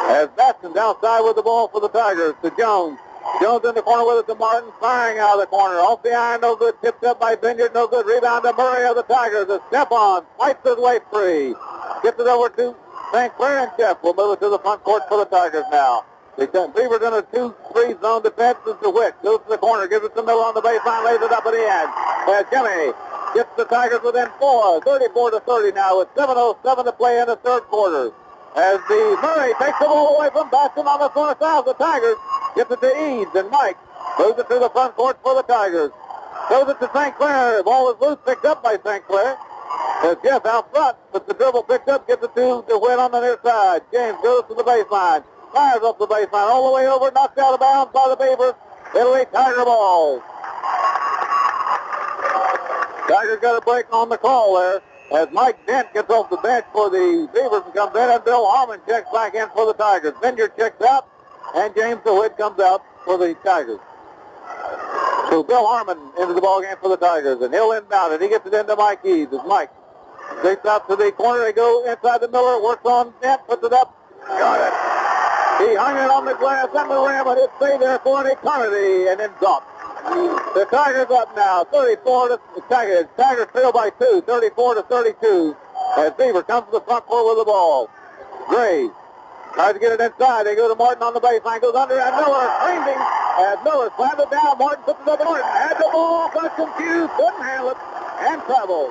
As Baston's outside with the ball for the Tigers to Jones. Jones in the corner with it to Martin, firing out of the corner. Off the iron, no good. Tipped up by Vineyard, no good. Rebound to Murray of the Tigers. A step on, fights his way free. Gets it over to St. Clair, and Jeff will move it to the front court for the Tigers now. The Beavers in a 2-3 zone defense. Is the Wick. Goes to the corner, gives it to Miller on the baseline, lays it up at the end. As Jimmy gets the Tigers within 4, 34-30 now with 7:07 to play in the third quarter. As the Murray takes the ball away from Baston on the far side, the Tigers gets it to Eads, and Mike moves it to the front court for the Tigers. Throws it to St. Clair. The ball is loose, picked up by St. Clair. As Jeff out front, but the dribble picked up, gets it to Wynn on the near side. James goes to the baseline, fires up the baseline, all the way over, knocked out of bounds by the Beavers. It'll be Tiger ball. Tigers got a break on the call there. As Mike Dent gets off the bench for the Beavers and comes in, and Bill Harmon checks back in for the Tigers. Vineyard checks out, and James DeWitt comes out for the Tigers. So Bill Harmon into the ball game for the Tigers, and he'll inbound it. He gets it into Mike Eads. As Mike takes out to the corner, they go inside the Miller, works on Dent, puts it up, got it. He hung it on the glass and the rim, and it stayed there for an eternity, and then dropped. The Tigers up now, 34 to the Tigers. Tigers trail by 2, 34-32. As Beaver comes to the front court with the ball. Gray tries to get it inside. They go to Martin on the baseline, goes under, and Miller claimed him. As Miller slammed it down, Martin puts it up, and Martin had the ball, got confused, couldn't handle it, and traveled.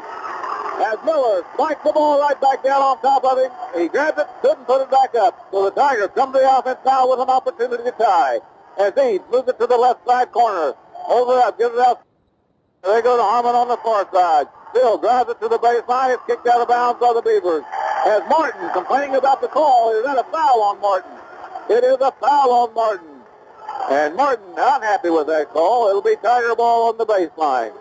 As Miller spikes the ball right back down on top of him, he grabs it, couldn't put it back up. So the Tigers come to the offense now with an opportunity to tie. As Eads moves it to the left side corner. Over up, gives it out. They go to Harmon on the far side. Still drives it to the baseline. It's kicked out of bounds by the Beavers. As Martin complaining about the call, is that a foul on Martin? It is a foul on Martin. And Martin not happy with that call. It'll be Tiger ball on the baseline.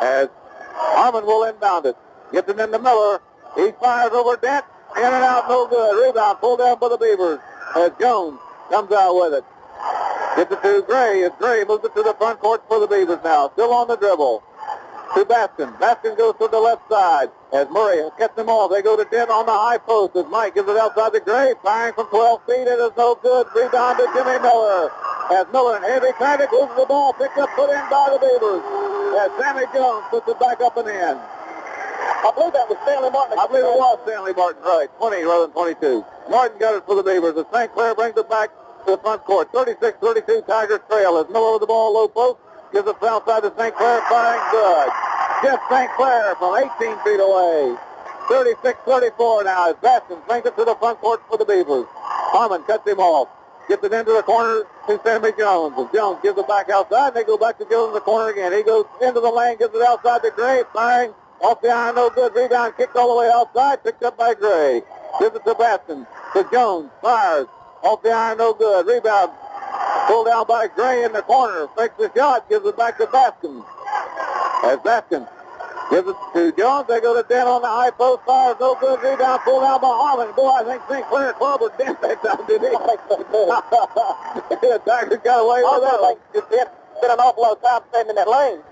As Harmon will inbound it. Gets it into Miller. He fires over Dent. In and out, no good. Rebound pulled down by the Beavers. As Jones comes out with it. Gets it to Gray. As Gray moves it to the front court for the Beavers now. Still on the dribble. To Baston. Baston goes to the left side. As Murray gets him off, they go to Dent on the high post. As Mike gives it outside to Gray. Firing from 12 feet. It is no good. Rebound to Jimmy Miller. As Miller in heavy traffic loses the ball. Picked up, put in by the Beavers. As Sammy Jones puts it back up and in. I believe that was Stanley Martin. I believe it was Stanley Martin, right. 20 rather than 22. Martin got it for the Beavers. As St. Clair brings it back to the front court. 36-32 Tigers trail. As Miller with the ball low post. Gives it outside to St. Clair. Firing good. Jeff St. Clair from 18 feet away. 36-34 now as Baston brings it to the front court for the Beavers. Harmon cuts him off. Gets it into the corner to Sammy Jones. As Jones gives it back outside. They go back to give him the corner again. He goes into the lane. Gives it outside to Gray. Firing. Off the iron, no good. Rebound kicked all the way outside. Picked up by Gray. Gives it to Baston. To Jones. Fires. Off the iron, no good. Rebound pulled down by Gray in the corner. Fakes the shot. Gives it back to Baston. As Baston gives it to Jones. They go to Dent on the high post. Fires. No good. Rebound pulled down by Harmon. Boy, I think St. Clair club was Dent that time, did he? The Tigers got away with that one. It's been an awful lot of time spending in that lane.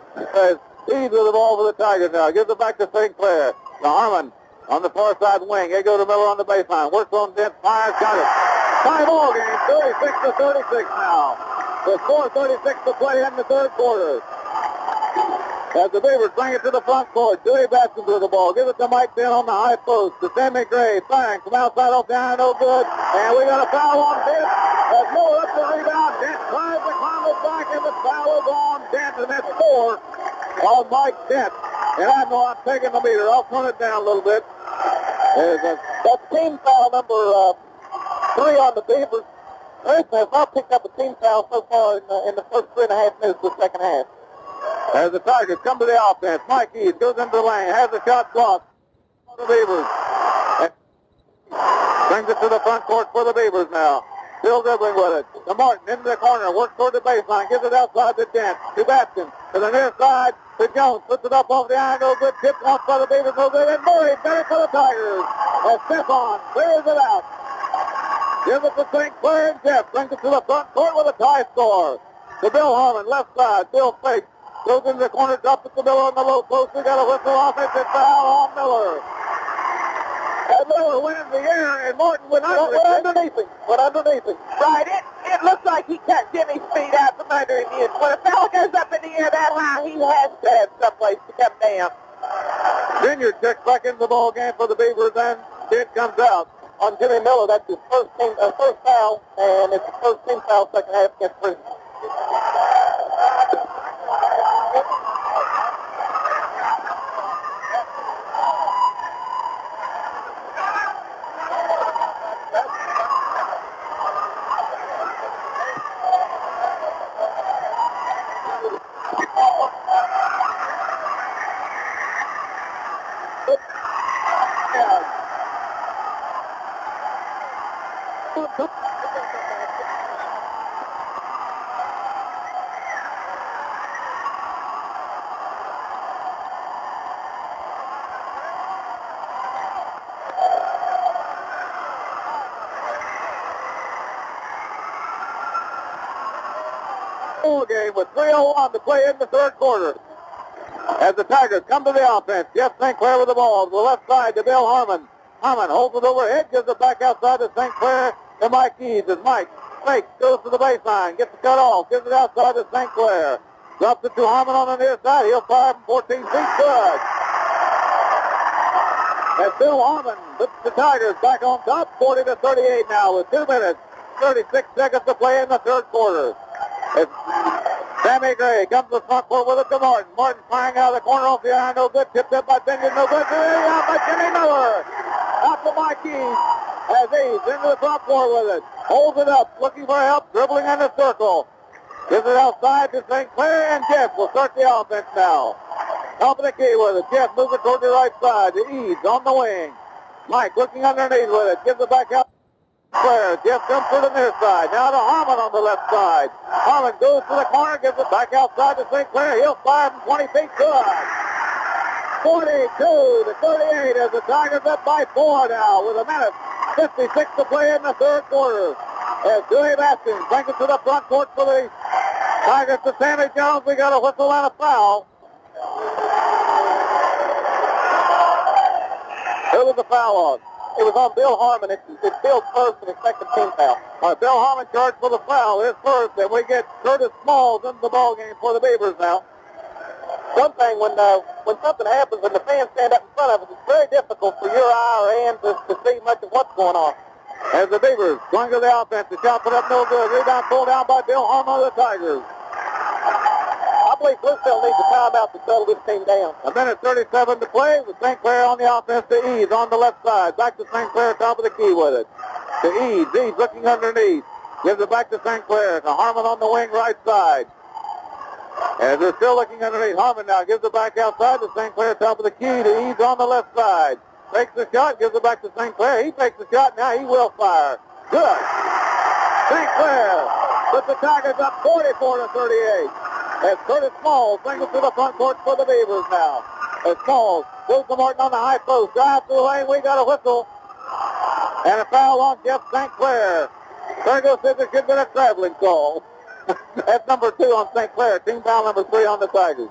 Eads with the ball for the Tigers now. Gives it back to St. Clair. To Harmon on the far side wing. They go to Miller on the baseline. Works on Dent. Fires. Got it. Tie ball game. 36-36 now. With 4:36 to play in the third quarter. As the Beavers bring it to the front court. Dewey Baston with the ball. Give it to Mike Dent on the high post. To Sammy Gray. Firing from outside off the iron. No good. And we got a foul on Dent. As Miller up the rebound. Dent tries to climb it back. And the foul is on Dent. And that's 4 on Mike Dent. And I know I'm taking the meter. I'll turn it down a little bit. That's team foul number 3 on the Beavers. Princeton has not picked up a team foul so far in the first 3.5 minutes of the second half. As the Tigers come to the offense, Mike Eads goes into the lane, has the shot blocked for the Beavers. And brings it to the front court for the Beavers now. Still dribbling with it. To Martin into the corner, works toward the baseline, gives it outside to Dent. To Baston, to the near side, to Jones, puts it up off the iron, no good. Tip once by the Beavers, no good. And Murray got it for the Tigers. As Stefan clears it out. Gives it to St. Clair, and Jeff brings it to the front court with a tie score. To Bill Harmon, left side. Bill fakes. Goes into the corner, drops it to Miller on the low post. We got a whistle, offensive foul on Miller. And Miller wins the air, and Martin went underneath him. Right, it looks like he cut Jimmy's feet out from under him. When a fella goes up in the air that high, he has to have someplace to come down. Junior checks back into the ball game for the Beavers, and it comes out on Jimmy Miller. That's his first foul, and it's the first team foul second half against Princeton. Game with 3:01 to play in the third quarter. As the Tigers come to the offense, Jeff St. Clair with the ball to the left side to Bill Harmon. Harmon holds it overhead, gives it back outside to St. Clair to Mike Eads. As Mike fakes, goes to the baseline, gets the cut off, gives it outside to St. Clair. Drops it to Harmon on the near side. He'll fire from 14 feet. Good. As Bill Harmon puts the Tigers back on top, 40-38 now with 2 minutes, 36 seconds to play in the third quarter. It's Sammy Gray comes to the front court with it to Martin. Martin firing out of the corner off the iron, no good. Tipped up by Benjamin, no good. Out by Jimmy Miller. Out to Mike Eads. As Eads into the front court with it. Holds it up, looking for help, dribbling in the circle. Gives it outside to St. Clair, and Jeff will start the offense now. Top of the key with it. Jeff moves it toward the right side to Eads on the wing. Mike looking underneath with it. Gives it back out. Clair. Jeff comes to the near side. Now to Harmon on the left side. Harmon goes to the corner, gives it back outside to St. Clair. He'll fire from 20 feet. Good. 42-38 as the Tigers up by 4 now with a minute 56 to play in the third quarter. As Dewey Baskins brings it to the front court for the Tigers to Sammy Jones. We got a whistle and a foul. Who was the foul on? It was on Bill Harmon. It's Bill's first and his second team foul. All right, Bill Harmon charged for the foul. His first, and we get Curtis Smalls into the ball game for the Beavers now. One thing, when something happens and the fans stand up in front of us, it's very difficult for your eye or hand to see much of what's going on. As the Beavers going to the offense, the shot put up no good. Rebound pulled down by Bill Harmon of the Tigers. I believe Bluefield needs a timeout to settle this team down. A minute 37 to play with St. Clair on the offense to Eads on the left side. Back to St. Clair, top of the key with it. To Eads. Eads looking underneath. Gives it back to St. Clair. To Harmon on the wing right side. As they're still looking underneath. Harmon now gives it back outside to St. Clair, top of the key to Eads on the left side. Takes the shot, gives it back to St. Clair. He takes the shot, now he will fire. Good. St. Clair puts the Tigers up 44-38. As Curtis Smalls brings it to the front court for the Beavers now. As Smalls goes to Martin on the high post. Drive to the lane, we got a whistle. And a foul on Jeff St. Clair. Virgo says it should have been a traveling call. That's number 2 on St. Clair. Team foul number 3 on the Tigers.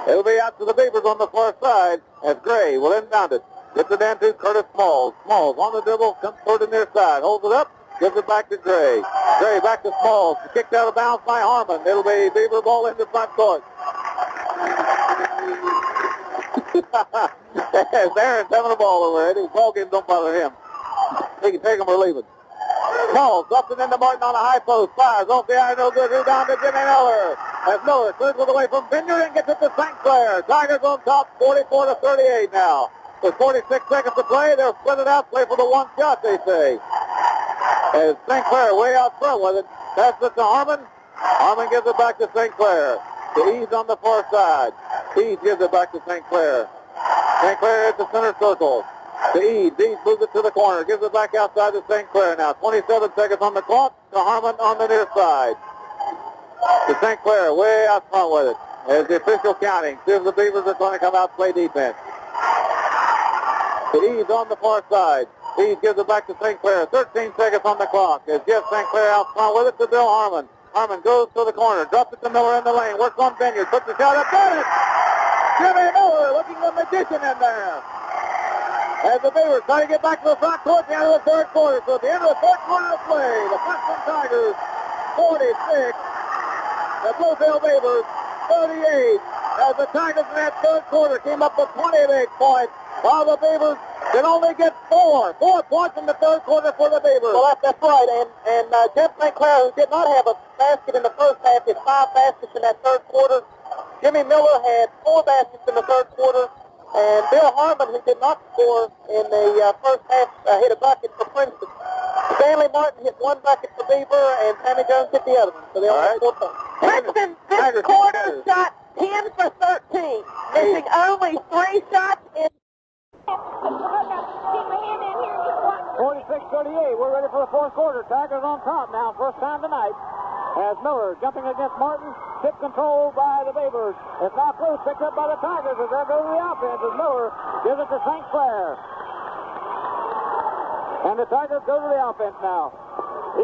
It'll be out to the Beavers on the far side as Gray will inbound it. Gets it down to Curtis Smalls. Smalls on the dribble, comes toward the near side. Holds it up, gives it back to Gray. Gray back to Smalls. Kicked out of bounds by Harmon. It'll be Beaver ball into front court. As Aaron's having the ball over it. His ball games don't bother him. He can take them or leave it. Smalls drops it into Martin on the high post. Fires off the iron, no good. Rebound to Jimmy Miller. As Miller clears it away from Vineyard and gets it to St. Clair. Tigers on top, 44-38 now. With 46 seconds to play, they'll split it out, play for the one shot, they say. As St. Clair way out front with it. Passes it to Harmon. Harmon gives it back to St. Clair. To Eads on the far side. Eads gives it back to St. Clair. St. Clair at the center circle. To Eads. Eads moves it to the corner. Gives it back outside to St. Clair now. 27 seconds on the clock. To Harmon on the near side. To St. Clair way out front with it. As the official counting. See if the Beavers are going to come out and play defense. to Eads on the far side. Eads gives it back to St. Clair. 13 seconds on the clock as Jeff St. Clair out front with it to Bill Harmon. Harmon goes to the corner, drops it to Miller in the lane, works on Vineyard, puts the shot up, got it! Jimmy Miller looking the magician in there. As the Beavers try to get back to the front court at the end of the third quarter. So at the end of the third quarter of play, the Princeton Tigers 46, the Bluefield Beavers 38. As the Tigers in that third quarter came up with 28 points, while the Beavers can only get 4 points in the third quarter for the Beavers. Well, that's right. And Jeff St. Clair, who did not have a basket in the first half, had 5 baskets in that third quarter. Jimmy Miller had 4 baskets in the third quarter. And Bill Harmon, who did not score in the first half, hit a bucket for Princeton. Stanley Martin hit 1 bucket for Beaver, and Sammy Jones hit the other one. So they all had 4 points. Princeton this quarter shot 10 for 13, missing only 3 shots in. 46-38. We're ready for the fourth quarter. Tigers on top now, first time tonight. As Miller jumping against Martin, tip control by the Beavers. It's now close, picked up by the Tigers as they go to the offense as Miller gives it to St. Clair. And the Tigers go to the offense now.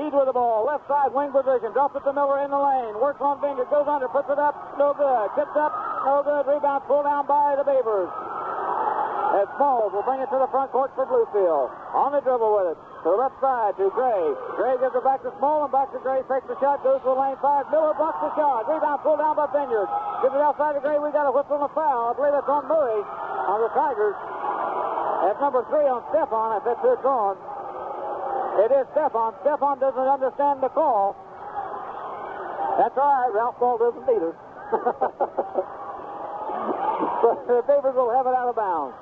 Eads with the ball, left side wing position, drops it to Miller in the lane, works on Vineyard, goes under, puts it up, no good, tipped up, no good, rebound pulled down by the Beavers. As Smalls will bring it to the front court for Bluefield. On the dribble with it. To the left side to Gray. Gray gives it back to Small and back to Gray. Takes the shot, goes to the lane, fires. Miller blocks the shot. Rebound pulled down by Vineyard. Gives it outside to Gray. We got a whistle and a foul. I believe it's on Murray on the Tigers. That's number 3 on Stefan. If that's who it's on. It is Stefan. Stefan doesn't understand the call. That's all right. Ralph Ball doesn't either. But the Beavers will have it out of bounds.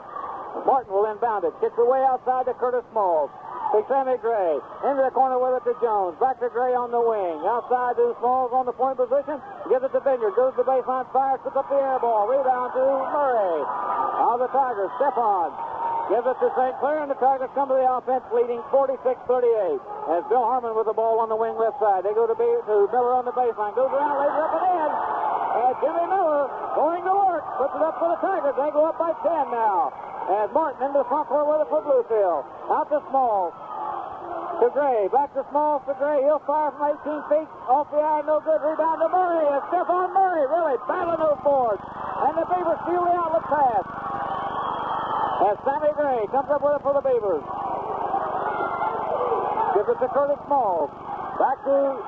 Martin will inbound it. Gets away outside to Curtis Smalls. To Sammy Gray. Into the corner with it to Jones. Back to Gray on the wing. Outside to Smalls on the point position. Gives it to Vineyard. Goes to the baseline. Fires. Puts up the air ball. Rebound to Murray. Now the Tigers. Stefan gives it to St. Clair. And the Tigers come to the offense leading 46-38. As Bill Harmon with the ball on the wing left side. They go to Miller on the baseline. Goes around. Lays it up and in. And Jimmy Miller going to work. Puts it up for the Tigers. They go up by 10 now. As Martin into the front court with it for Bluefield. Out to Smalls. To Gray. Back to Smalls to Gray. He'll fire from 18 feet. Off the eye. No good. Rebound to Murray. And Stephon Murray really battling those boards. And the Beavers steal the outlet pass. As Sammy Gray comes up with it for the Beavers. Gives it to Curtis Smalls. Back to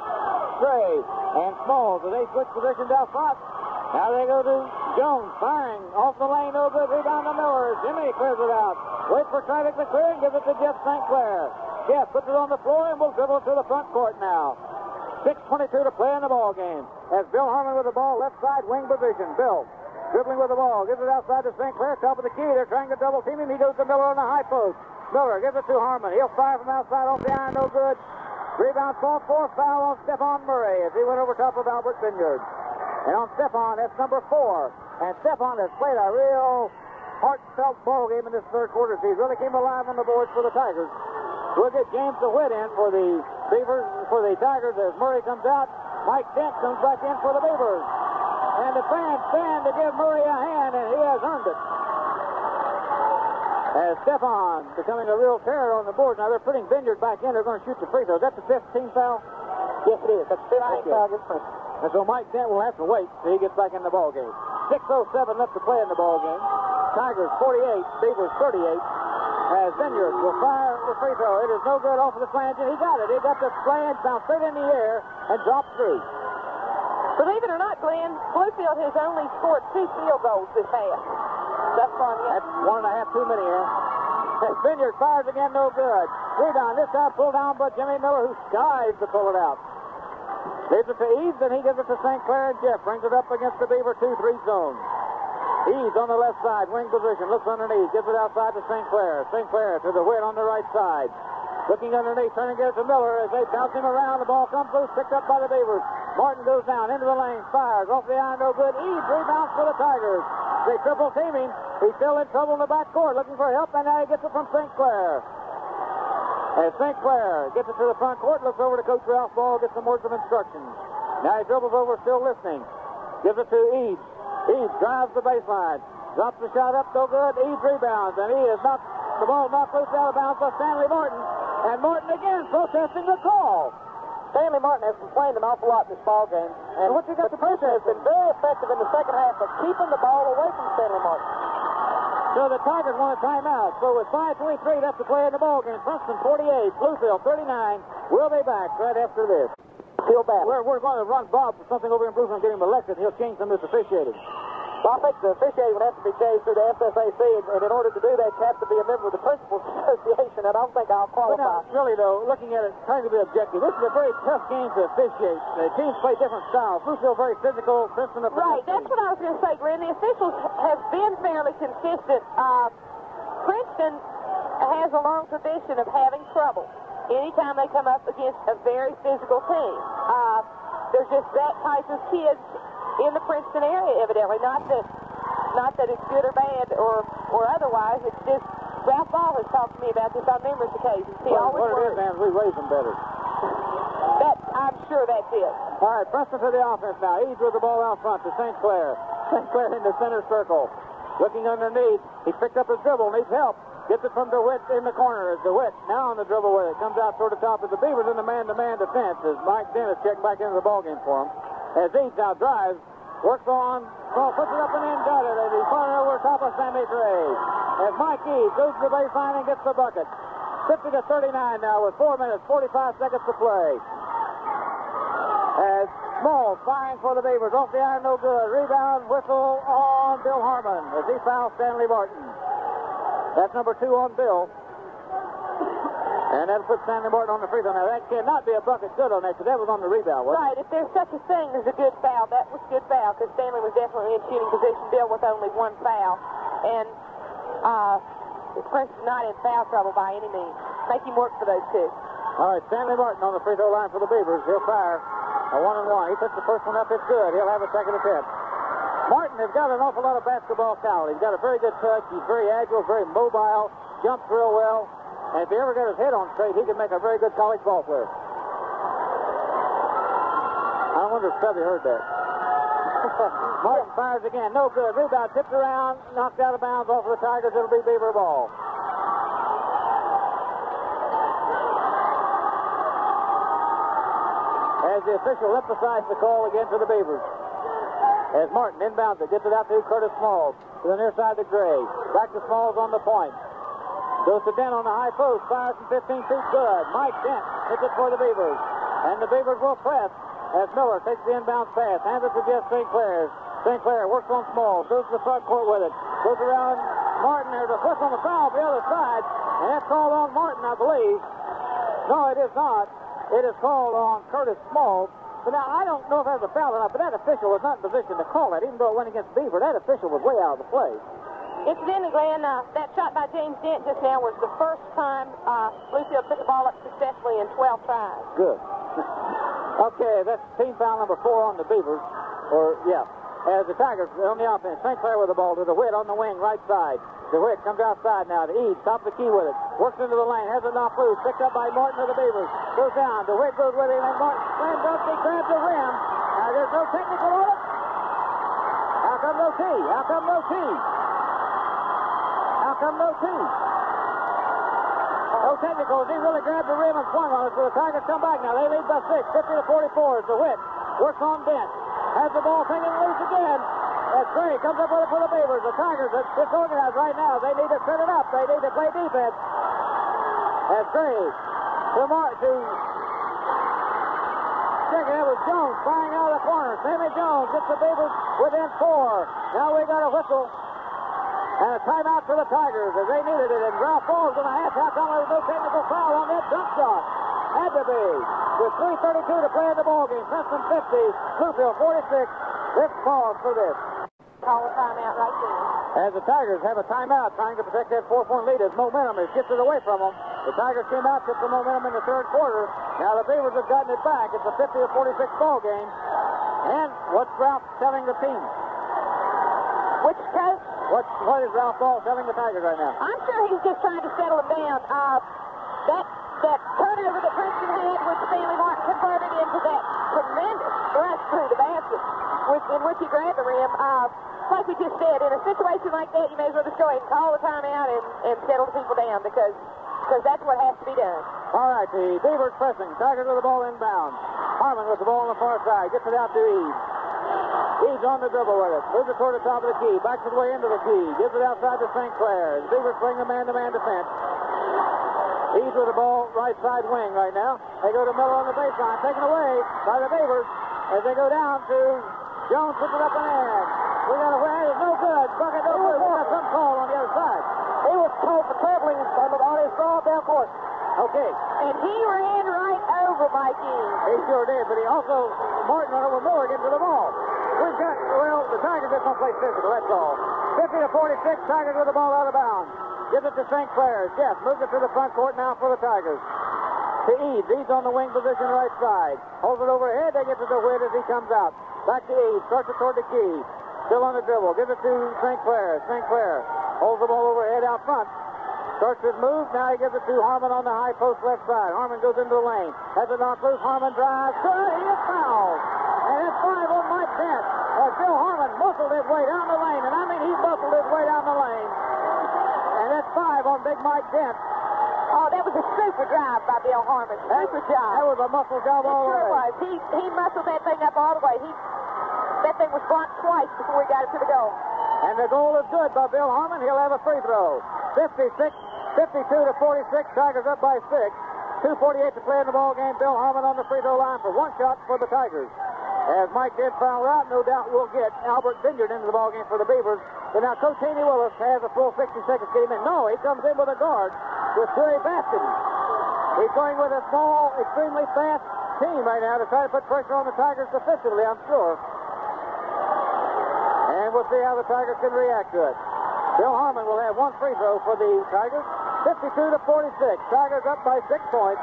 Gray. And Smalls as they switch positions out front. Now they go to Jones, firing off the lane, no good. Rebound to Miller. Jimmy clears it out. Waits for traffic to clear and gives it to Jeff St. Clair. Jeff puts it on the floor and will dribble to the front court now. 6:22 to play in the ball game. As Bill Harmon with the ball, left side wing position. Bill dribbling with the ball, gives it outside to St. Clair, top of the key. They're trying to double team him. He goes to Miller on the high post. Miller gives it to Harmon. He'll fire from outside off the iron, no good. Rebound fought for, foul on Stephon Murray as he went over top of Albert Vineyard. And on Stefan, that's number 4. And Stefan has played a real heartfelt ball game in this third quarter. He really came alive on the boards for the Tigers. We'll get James DeWitt in for the Beavers, for the Tigers as Murray comes out. Mike Dent comes back in for the Beavers. And the fans stand to give Murray a hand, and he has earned it. As Stefan becoming a real terror on the board. Now they're putting Vineyard back in. They're going to shoot the free throw. Is that the 15th foul? Yes, it is. That's the 15th foul against Princeton. And so Mike Dent will have to wait till he gets back in the ball game. 6:07 left to play in the ball game. Tigers 48, Beavers 38. As Vineyard will fire the free throw. It is no good off of the flange, and he got it. He got the flange down straight in the air and dropped through. Believe it or not, Glenn, Bluefield has only scored 2 field goals this half. That's fun, yeah. That's 1.5 too many, As Vineyard fires again, no good. Rebound, this time pulled down by Jimmy Miller, who skies to pull it out. Leaves it to Eads, and he gives it to St. Clair, and Jeff brings it up against the Beaver 2-3 zone. Eads on the left side, wing position, looks underneath, gives it outside to St. Clair. St. Clair to the Witt on the right side. Looking underneath, turning to get it to Miller as they bounce him around. The ball comes loose, picked up by the Beavers. Martin goes down into the lane, fires off the iron, no good. Eads rebounds for the Tigers. They triple team him. He's still in trouble in the backcourt, looking for help, and now he gets it from St. Clair. As St. Clair gets it to the front court, looks over to Coach Ralph Ball, gets some words of instruction. Now he dribbles over, still listening. Gives it to Eads. Eads drives the baseline. Drops the shot up, no good. Eads rebounds, and he is not The ball knocked loose out of bounds by Stanley Martin. And Martin again protesting the call. Stanley Martin has complained an awful lot in this ball game. And what you got to Princeton has been very effective in the second half of keeping the ball away from Stanley Martin. So the Tigers want a timeout. So with 5:23 left to play in the ball game, Princeton 48, Bluefield 39. We'll be back right after this. Feel bad. We're going to run Bob for something over in Bluefield and get him elected. He'll change some of this officiating. Well, I think the officiating would have to be changed through the FSAC, and in order to do that, you have to be a member of the Principals Association, and I don't think I'll qualify. But now, really, though, looking at it, trying to be objective, this is a very tough game to officiate. The teams play different styles. Bluefield very physical, Princeton Right, that's what I was going to say, Glenn. The officials have been fairly consistent. Princeton has a long tradition of having trouble anytime they come up against a very physical team. There's just that type of kids in the Princeton area, evidently. Not that it's good or bad or otherwise. It's just Ralph Ball has talked to me about this on numerous occasions. He always what it is, man, we raise them better. I'm sure that's it. All right, Princeton to the offense now. Eads with the ball out front to St. Clair. St. Clair in the center circle. Looking underneath. He picked up his dribble. Needs help. Gets it from DeWitt in the corner. As DeWitt now on the dribble with it. Comes out toward the top of the Beavers in the man-to-man defense as Mike Dennis checked back into the ballgame for him. As Eads now drives. Works on. Ball puts it up and in. Got it. As he's falling over top of Sammy Gray. As Mike Eads goes to the baseline and gets the bucket. 50-39 now with 4 minutes, 45 seconds to play. As Smalls firing for the Beavers. Off the iron, no good. Rebound, whistle on Bill Harmon as he fouls Stanley Martin. That's number 2 on Bill. And that'll put Stanley Martin on the free throw. Now, that cannot be a bucket good on that because that was on the rebound, wasn't it? Right. If there's such a thing as a good foul, that was a good foul because Stanley was definitely in shooting position. Bill with only 1 foul. And Princeton's not in foul trouble by any means. Make him work for those 2. All right, Stanley Martin on the free throw line for the Beavers. He'll fire a 1-and-1. He puts the first one up. It's good. He'll have a second attempt. Martin has got an awful lot of basketball talent. He's got a very good touch. He's very agile, very mobile, jumps real well. And if he ever got his head on straight, he could make a very good college ball player. I wonder if Stubby heard that. Martin fires again. No good. Rebound tipped around, knocked out of bounds off of the Tigers. It'll be Beaver ball. As the official emphasized the call again to the Beavers. As Martin inbounds it, gets it out to Curtis Smalls. To the near side to Gray. Back to Smalls on the point. Goes to Dent on the high post. Fires from 15 feet. Good. Mike Dent hits it for the Beavers. And the Beavers will press as Miller takes the inbound pass. Hands it to Jeff St. Clair. St. Clair works on Smalls. Goes to the front court with it. Goes around Martin. There's a push on the foul on the other side. And that's called on Martin, I believe. No, it is not. It is called on Curtis Smalls. But now, I don't know if that was a foul or not, but that official was not in position to call that, even though it went against Beaver. That official was way out of the play. Incidentally, Glenn, that shot by James Dent just now was the first time Bluefield took the ball up successfully in 12 tries. Good. Okay, that's team foul number 4 on the Beavers. As the Tigers on the offense. St. Clair with the ball to DeWitt on the wing, right side. DeWitt comes outside now to Eads, top of the key with it. Works into the lane, has it knocked loose. Picked up by Martin of the Beavers. Goes down. DeWitt goes with him, and Martin slam dunk. He grabs the rim. Now there's no technical on it. How come no T? How come no T? How come no T? No technical. He really grabbed the rim and swung on it. So the Tigers come back now. They lead by 6, 50-44. DeWitt works on Dent. Has the ball taken loose again. As Gray comes up with it for the Beavers. The Tigers are disorganized right now. They need to set it up. They need to play defense. As Gray checking it was Jones firing out of the corner. Sammy Jones gets the Beavers within 4. Now we got a whistle. And a timeout for the Tigers as they needed it. And Ralph Ball's going to ask how come there was no technical foul on that dunk shot. Had to be. With 3:32 to play in the ballgame. Princeton 50, Bluefield 46. This pause for this. Call a timeout right there. As the Tigers have a timeout trying to protect that 4-point lead as momentum is shifted away from them. The Tigers came out, took the momentum in the third quarter. Now the Beavers have gotten it back. It's a 50-46 ball game. And what's Ralph telling the team? Which coach? What is Ralph Ball telling the Tigers right now? I'm sure he's just trying to settle them down. That that turnover that Princeton had, which Stanley Martin converted into that tremendous rush through the basket, in which he grabbed the rim. Like we just said, in a situation like that, you may as well just go ahead and call the timeout and settle the people down because that's what has to be done. All right, the Beavers pressing. Tigers with the ball inbound. Harmon with the ball on the far side. Gets it out to Eaves. Eaves on the dribble with it. Moves it toward the top of the key. Backs it way into the key. Gives it outside to St. Clair. The Beavers playing a man-to-man defense. Eaves with the ball right side wing right now. They go to Miller on the baseline. Taken away by the Beavers as they go down to Jones. Puts it up and in. We got a way. It's no good. Bucket no good. We got some call on the other side. He was told for traveling on his draw down court. Okay. And he ran right over Mikey. He sure did, but he also, Martin on over Miller getting to the ball. We've got, well, the Tigers just don't play physical, that's all. 50-46, Tigers with the ball out of bounds. Gives it to St. Clair. Jeff moves it to the front court now for the Tigers. To Eaves. Eaves on the wing position right side. Holds it overhead. They get to the Whit as he comes out. Back to Eaves. Starts it toward the key. Still on the dribble. Gives it to St. Clair. St. Clair holds the ball overhead out front. Starts his move. Now he gives it to Harmon on the high post left side. Harmon goes into the lane. Has it knocked loose. Harmon drives. Good. He is fouled. And it's 5 on Mike Dent. As Bill Harmon muscled his way down the lane. And I mean he muscled his way down the lane. And that's 5 on Big Mike Dent. Oh, that was a super drive by Bill Harmon. Super job. That was a muscle job all the way. It sure was. He muscled that thing up all the way. That thing was blocked twice before he got it to the goal. And the goal is good by Bill Harmon. He'll have a free throw. 52-46. Tigers up by 6. 2:48 to play in the ball game. Bill Harmon on the free throw line for one shot for the Tigers. As Mike did foul out, no doubt we'll get Albert Vineyard into the ball game for the Beavers. But now Coach Haney Willis has a full 60 seconds to get him in. No, he comes in with a guard with Dewey Baskin. He's going with a small, extremely fast team right now to try to put pressure on the Tigers defensively, I'm sure. And we'll see how the Tigers can react to it. Bill Harmon will have one free throw for the Tigers. 52-46. Tigers up by 6 points.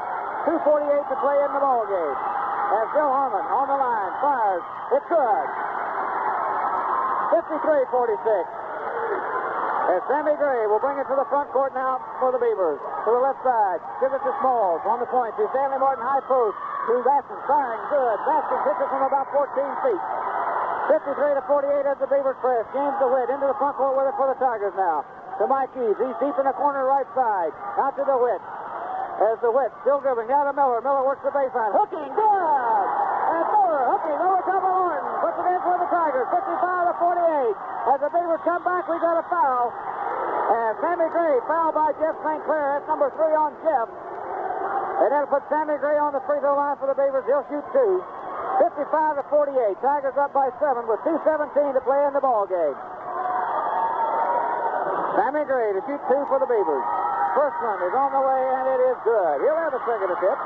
2:48 to play in the ball game. As Bill Harmon on the line fires. It's good. 53-46. As Sammy Gray will bring it to the front court now for the Beavers. To the left side. Gives it to Smalls on the point. To Stanley Martin high post. To Baskin firing. Good. Baskin hits it from about 14 feet. 53-48 as the Beavers press. James DeWitt into the front court with it for the Tigers now. To Mike Eaves. He's deep in the corner right side. Out to DeWitt. As DeWitt still dribbling. Now to Miller. Miller works the baseline. Hooking. Good. And Miller hooking over top of Horton. Puts it in for the Tigers. 55-48. As the Beavers come back, we got a foul. And Sammy Gray fouled by Jeff St. Clair. That's number 3 on Jeff. And that'll put Sammy Gray on the free throw line for the Beavers. He'll shoot 2. 55-48. Tigers up by 7 with 2:17 to play in the ball game. Sammy Gray to shoot 2 for the Beavers. First one is on the way, and it is good. He'll have a second attempt.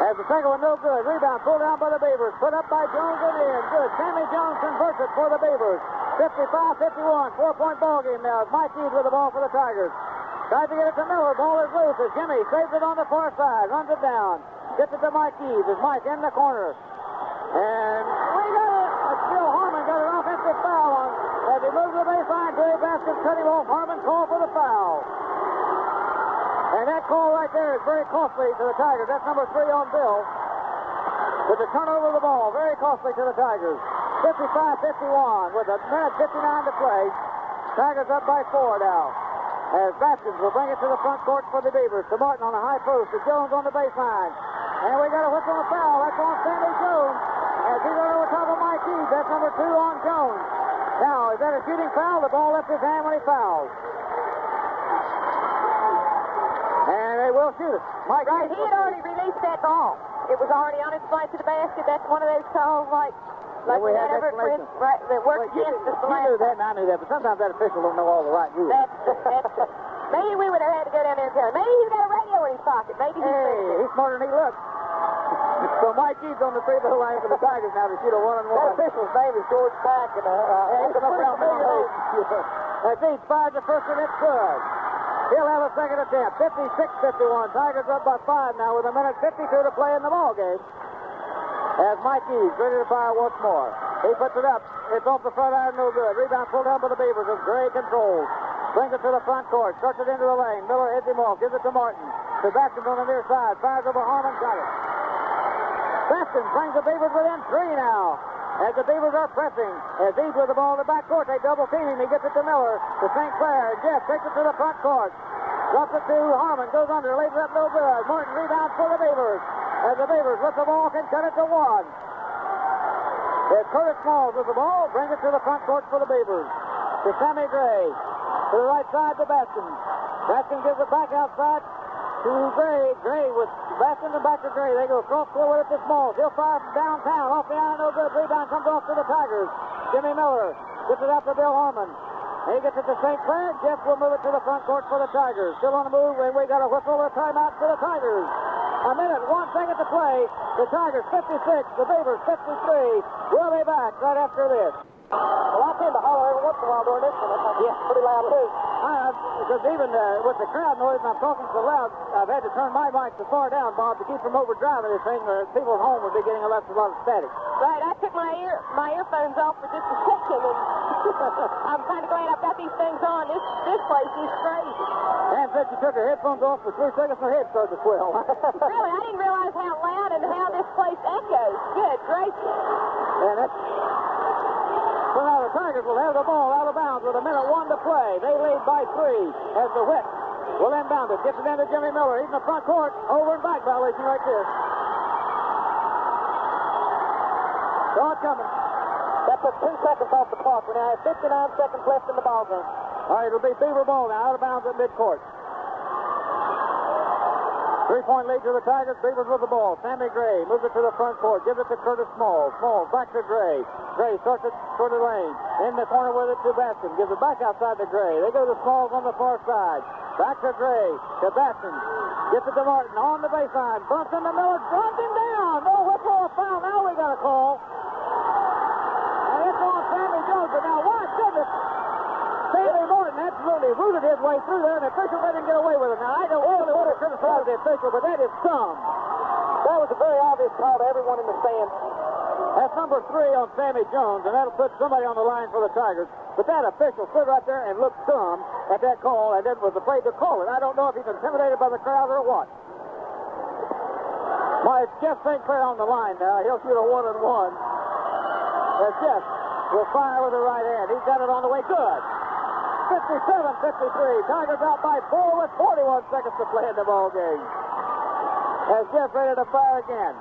As the second one, no good. Rebound pulled down by the Beavers. Put up by Jones and in. Good. Sammy Jones converts it for the Beavers. 55-51. 4-point ball game now. Mike Eaves with the ball for the Tigers. Tries to get it to Miller. Ball is loose as Jimmy saves it on the far side. Runs it down. Gets it to Mike Eaves as Mike in the corner. And we got it. Bill Harmon got an offensive foul on. As he moves to the baseline, Dewey Baskin cut him off. Harmon called for the foul. And that call right there is very costly to the Tigers. That's number 3 on Bill. With the turnover of the ball, very costly to the Tigers. 55-51 with a minute 59 to play. Tigers up by 4 now. As Baskins will bring it to the front court for the Beavers. To Martin on the high post. To Jones on the baseline. And we got a whistle and foul. That's on Sammy Jones. As he got over top of Mike Eaves. That's number 2 on Jones. Now, is that a shooting foul? The ball left his hand when he fouled. And they will shoot it. Mike Right, he had already released that ball. It was already on its flight to the basket. That's one of those calls like we had Everett explanation. right, that worked against us the You last knew that and I knew that, but sometimes that official don't know all the right rules. Maybe we would have had to go down there and tell him. Maybe he's got a radio in his pocket. Maybe he's smarter than he looks. So Mike Eaves on the free throw line for the Tigers now to shoot a 1-on-1. That official's name is George Pack, and he's come up around That's Eaves fires the first one. It's good. He'll have a second attempt. 56-51. Tigers up by 5 now with a minute 52 to play in the ball game. as Mike Eads ready to fire once more. He puts it up. It's off the front iron, no good. Rebound pulled down by the Beavers as Gray controls. Brings it to the front court. Starts it into the lane. Miller heads him off. Gives it to Martin. Sebastian on the near side. Fires over Harmon. Got it. Baston brings the Beavers within 3 now. As the Beavers are pressing. As Eads with the ball in the back court. They double team him. He gets it to Miller. To St. Clair. Jeff takes it to the front court. Drops it to Harmon. Goes under. Lays it up no good. Martin rebounds for the Beavers. As the Beavers with the ball can cut it to 1. There's Curtis Smalls with the ball. Brings it to the front court for the Beavers. To Sammy Gray. To the right side to Baston. Baston gives it back outside to Gray. Gray with Baston and back to Gray. They go cross court with it to Smalls. He'll fire from downtown. Off the iron, no good. Rebound comes off to the Tigers. Jimmy Miller gets it out to Bill Harmon. He gets it to St. Clair. Jeff will move it to the front court for the Tigers. Still on the move, and we got a whistle and a timeout for the Tigers. A minute, 1 second to play. The Tigers 56, the Beavers 53. We'll be back right after this. Well, I tend to holler every once in a while during this one. It's pretty loud, too. Because even with the crowd noise and I'm talking so loud, I've had to turn my mic so far down, Bob, to keep from overdriving this thing, or people at home would be getting a lot of static. Right, I took my earphones off for just a second, and I'm kind of glad I've got these things on. This place is crazy. Dan said she took her headphones off for 3 seconds and her head started to swell. Really, I didn't realize how loud and how this place echoes. Good gracious. And that's... So now the Tigers will have the ball out of bounds with 1:01 to play. They lead by 3 as the Whip will inbound it. Gets it into Jimmy Miller. He's in the front court. Over and back violation right there. Saw it coming. That puts 2 seconds off the clock. We now have 59 seconds left in the ball game. All right, it'll be Beaver ball now, out of bounds at midcourt. 3-point lead to the Tigers. Beavers with the ball. Sammy Gray moves it to the front court. Gives it to Curtis Smalls. Smalls back to Gray. Gray starts it toward the lane. In the corner with it to Baston. Gives it back outside to Gray. They go to Smalls on the far side. Back to Gray. To Baston. Gets it to Martin on the baseline. Bumps into Miller. Drops him down. No whistle or foul. Now we got a call. And it's on Sammy Jones. But now, why goodness? Stanley Martin absolutely rooted his way through there, and the official didn't get away with it. Now, I don't really want to criticize the official, but that is dumb. That was a very obvious call to everyone in the stands. That's number 3 on Sammy Jones, and that'll put somebody on the line for the Tigers. But that official stood right there and looked dumb at that call, and then was afraid to call it. I don't know if he's intimidated by the crowd or what. Well, it's Jeff St. Clair on the line now. He'll shoot a 1-and-1. As Jeff will fire with the right hand. He's got it on the way. Good. 57-53. Tigers out by 4 with 41 seconds to play in the ball game. As Jeff ready to fire again.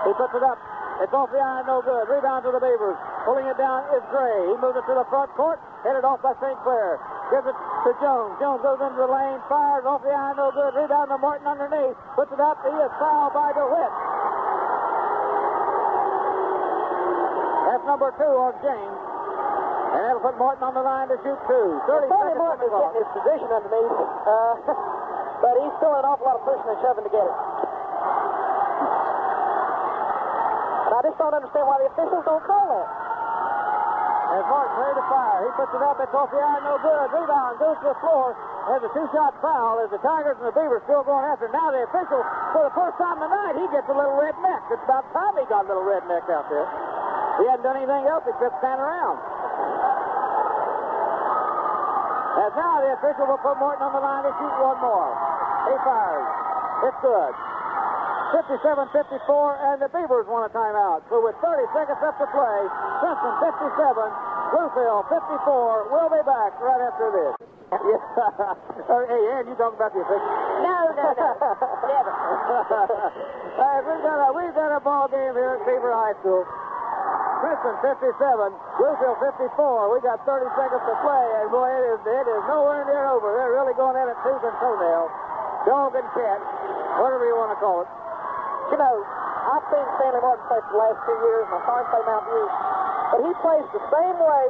He puts it up. It's off the iron, no good. Rebound to the Beavers. Pulling it down is Gray. He moves it to the front court. Headed off by St. Clair. Gives it to Jones. Jones goes into the lane. Fires off the iron, no good. Rebound to Martin underneath. Puts it up. He is fouled by DeWitt. That's number 2 on James. And that'll put Martin on the line to shoot 2. 30 seconds. Martin is getting his position underneath. But he's still an awful lot of pushing and shoving to get it. And I just don't understand why the officials don't call that. As Martin ready to fire, he puts it up. It's off the iron, no good. Rebound goes to the floor. There's a 2-shot foul as the Tigers and the Beavers still going after. Now the official, for the first time tonight, he gets a little red neck. It's about time he got a little red neck out there. He hadn't done anything else except stand around. As now the official will put Martin on the line to shoot 1 more. He fires. It's good. 57-54, and the Beavers want a timeout. So with 30 seconds left to play, Princeton 57, Bluefield 54. We'll be back right after this. Hey, Ann, you talking about the official? No. Never. All right, we've got a ball game here at Beaver High School. Princeton 57, Bluefield 54. We got 30 seconds to play, and boy, it is nowhere near over. They're really going at it tooth and toenail. Dog and cat, whatever you want to call it. You know, I've seen Stanley Martin play for the last 2 years, and I saw him play Mount View. But he plays the same way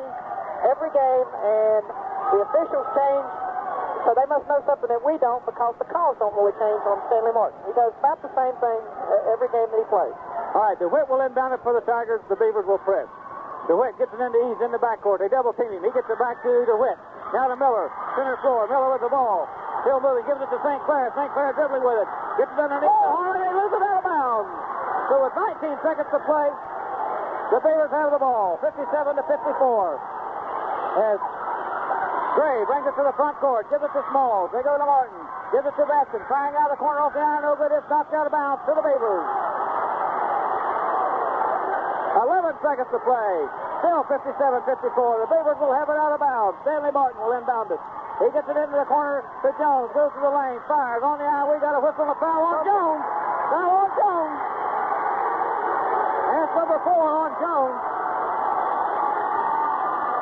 every game, and the officials change, so they must know something that we don't, because the calls don't really change on Stanley Martin. He does about the same thing every game that he plays. All right, DeWitt will inbound it for the Tigers. The Beavers will press. DeWitt gets it into Eads in the backcourt. They double team him. He gets it back to DeWitt. Now to Miller. Center floor. Miller with the ball. Still moving. Gives it to St. Clair. St. Clair dribbling with it. Gets it underneath. Oh, they lose it out of bounds. So a with 19 seconds to play. The Beavers have the ball, 57-54. As Gray brings it to the front court, gives it to Smalls. They go to Martin, gives it to Baston, trying out of the corner off the iron, no good. It's knocked out of bounds to the Beavers. 11 seconds to play. Still 57-54. The Beavers will have it out of bounds. Stanley Martin will inbound it. He gets it into the corner to Jones. Goes to the lane. Fires on the eye. We got a whistle and a foul on Jones. Foul on Jones. That's number 4 on Jones.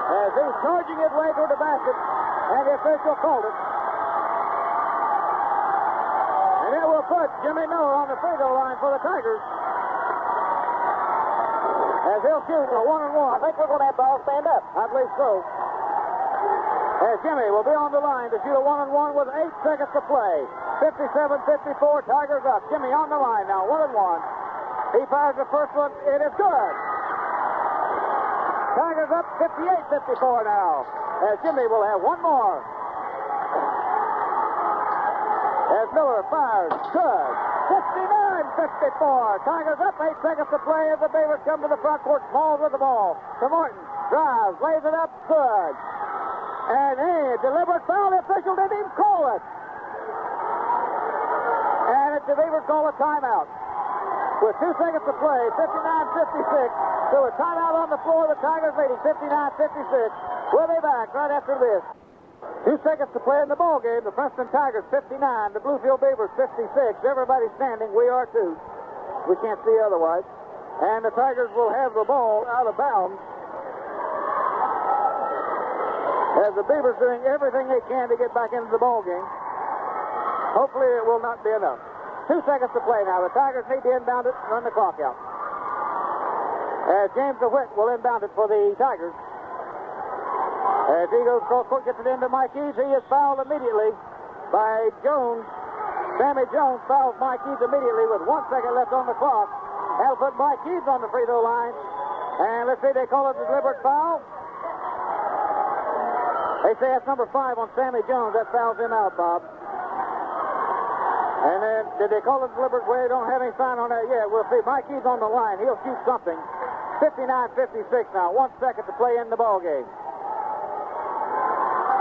As he's charging his way toward the basket. And the official called it. And it will put Jimmy Miller on the free throw line for the Tigers. As he'll shoot a 1-and-1. I think we're going to have ball stand up. I believe so. As Jimmy will be on the line to shoot a 1-and-1 with 8 seconds to play. 57-54, Tigers up. Jimmy on the line now, 1-and-1. He fires the first one. It is good. Tigers up 58-54 now. As Jimmy will have one more. As Miller fires. Good. 59-54. Tigers up 8 seconds to play as the Beavers come to the front court. Smalls with the ball. To Martin. Drives. Lays it up. Good. And a deliberate foul. The official didn't even call it. And it's the Beavers call a timeout. With 2 seconds to play, 59-56. So a timeout on the floor. The Tigers leading 59-56. We'll be back right after this. 2 seconds to play in the ball game. The Princeton Tigers 59, the Bluefield Beavers 56. Everybody standing. We are too. We can't see otherwise. And the Tigers will have the ball out of bounds. As the Beavers doing everything they can to get back into the ball game. Hopefully it will not be enough. 2 seconds to play now. The Tigers need to inbound it and run the clock out. As James DeWitt will inbound it for the Tigers. As he goes cross court, gets it into Mike Eads. He is fouled immediately by Jones. Sammy Jones fouls Mike Eads immediately with 1 second left on the clock. That'll put Mike Eads on the free throw line. And let's see, they call it a deliberate foul. They say that's number 5 on Sammy Jones. That fouls him out, Bob. And then, did they call it deliberate? Well, they don't have any sign on that yet. We'll see. Mike Eads on the line. He'll shoot something. 59-56 now. 1 second to play in the ball game.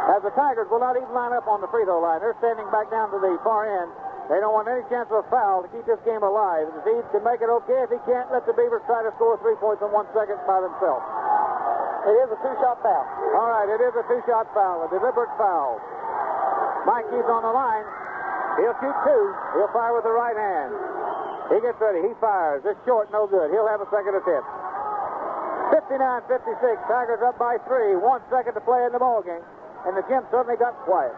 As the Tigers will not even line up on the free throw line. They're standing back down to the far end. They don't want any chance of a foul to keep this game alive. If Eads can make it okay, if he can't, let the Beavers try to score 3 points in 1 second by themselves. It is a 2-shot foul. All right, it is a 2-shot foul, a deliberate foul. Mike Eads on the line. He'll shoot 2. He'll fire with the right hand. He gets ready. He fires. It's short, no good. He'll have a second attempt. 59-56. Tigers up by 3. 1 second to play in the ball game. And the gym suddenly got quiet.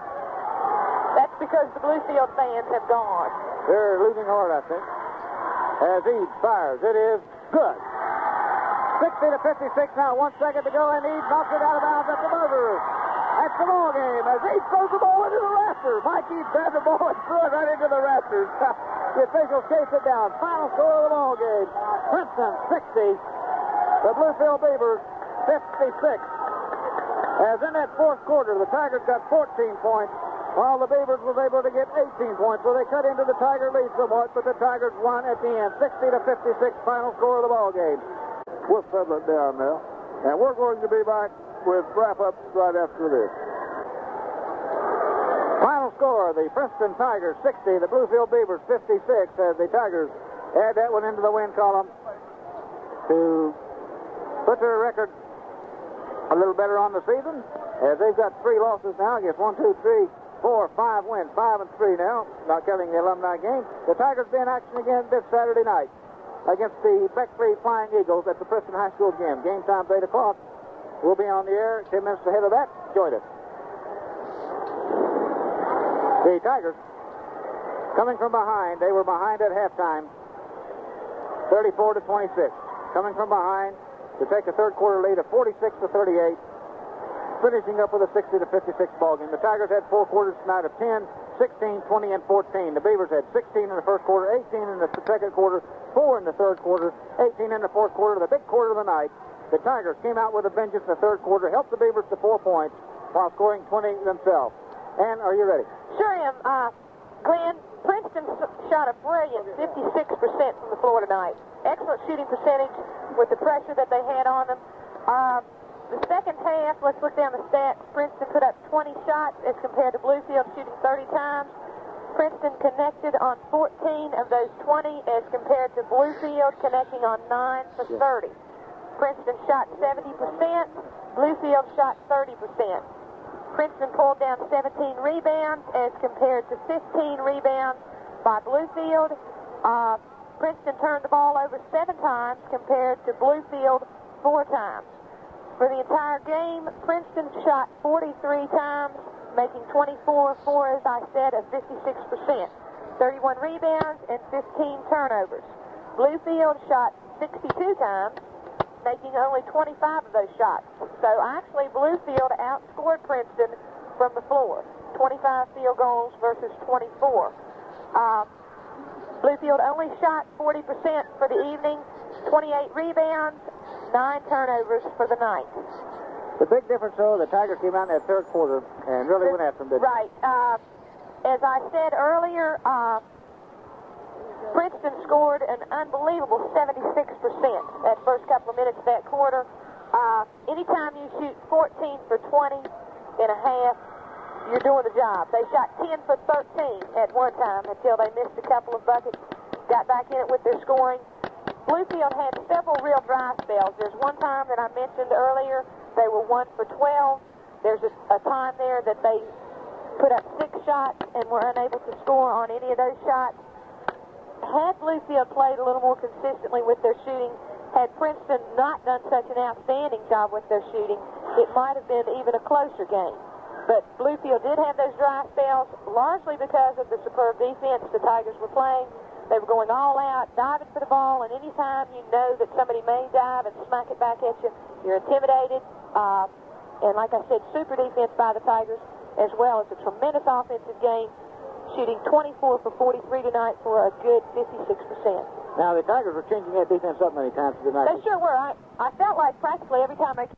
That's because the Bluefield fans have gone. They're losing heart, I think. As Eads fires. It is good. 60-56 now. 1 second to go, and Eads knocks it out of bounds at the buzzer. That's the ball game as Eads throws the ball into the rafters. Mike Eads grabbed the ball and threw it right into the rafters. The officials chase it down. Final score of the ball game. Princeton 60. The Bluefield Beavers 56. As in that fourth quarter, the Tigers got 14 points, while the Beavers was able to get 18 points. So they cut into the Tiger lead somewhat, but the Tigers won at the end. 60-56 final score of the ball game. We'll settle it down now. And we're going to be back with wrap-ups right after this. Final score, the Princeton Tigers 60, the Bluefield Beavers 56, as the Tigers add that one into the win column to put their record a little better on the season, as they've got 3 losses now. I guess 1, 2, 3, 4, 5 wins. 5 and 3 now, not counting the alumni game. The Tigers be in action again this Saturday night against the Beckley Flying Eagles at the Princeton High School gym. Game time's 8 o'clock. We'll be on the air 10 minutes ahead of that. Join us. The Tigers coming from behind. They were behind at halftime, 34-26. Coming from behind to take a third quarter lead of 46-38. Finishing up with a 60-56 ball game. The Tigers had 4 quarters tonight of 10, 16, 20, and 14. The Beavers had 16 in the first quarter, 18 in the second quarter, 4 in the third quarter, 18 in the fourth quarter, the big quarter of the night. The Tigers came out with a vengeance in the third quarter, helped the Beavers to 4 points while scoring 20 themselves. Ann, are you ready? Sure am. Glenn, Princeton shot a brilliant 56% from the floor tonight. Excellent shooting percentage with the pressure that they had on them. The second half, let's look down the stats. Princeton put up 20 shots as compared to Bluefield shooting 30 times. Princeton connected on 14 of those 20 as compared to Bluefield connecting on 9 for 30. Princeton shot 70%. Bluefield shot 30%. Princeton pulled down 17 rebounds as compared to 15 rebounds by Bluefield. Princeton turned the ball over 7 times compared to Bluefield 4 times. For the entire game, Princeton shot 43 times, making 24-4, as I said, of 56%. 31 rebounds and 15 turnovers. Bluefield shot 62 times, making only 25 of those shots. So actually, Bluefield outscored Princeton from the floor. 25 field goals versus 24. Bluefield only shot 40% for the evening, 28 rebounds, 9 turnovers for the night. The big difference, though, the Tigers came out in that third quarter and really went after them, didn't they? Right. As I said earlier, Princeton scored an unbelievable 76% that first couple of minutes of that quarter. Anytime you shoot 14 for 20 in a half, you're doing the job. They shot 10 for 13 at one time until they missed a couple of buckets, got back in it with their scoring. Bluefield had several real dry spells. There's one time that I mentioned earlier, they were 1 for 12. There's a time there that they put up 6 shots and were unable to score on any of those shots. Had Bluefield played a little more consistently with their shooting, had Princeton not done such an outstanding job with their shooting, it might have been even a closer game. But Bluefield did have those dry spells, largely because of the superb defense the Tigers were playing. They were going all out, diving for the ball, and any time you know that somebody may dive and smack it back at you, you're intimidated. And like I said, super defense by the Tigers, as well as a tremendous offensive game, shooting 24 for 43 tonight for a good 56%. Now, the Tigers were changing that defense up many times tonight. They sure were. I felt like practically every time they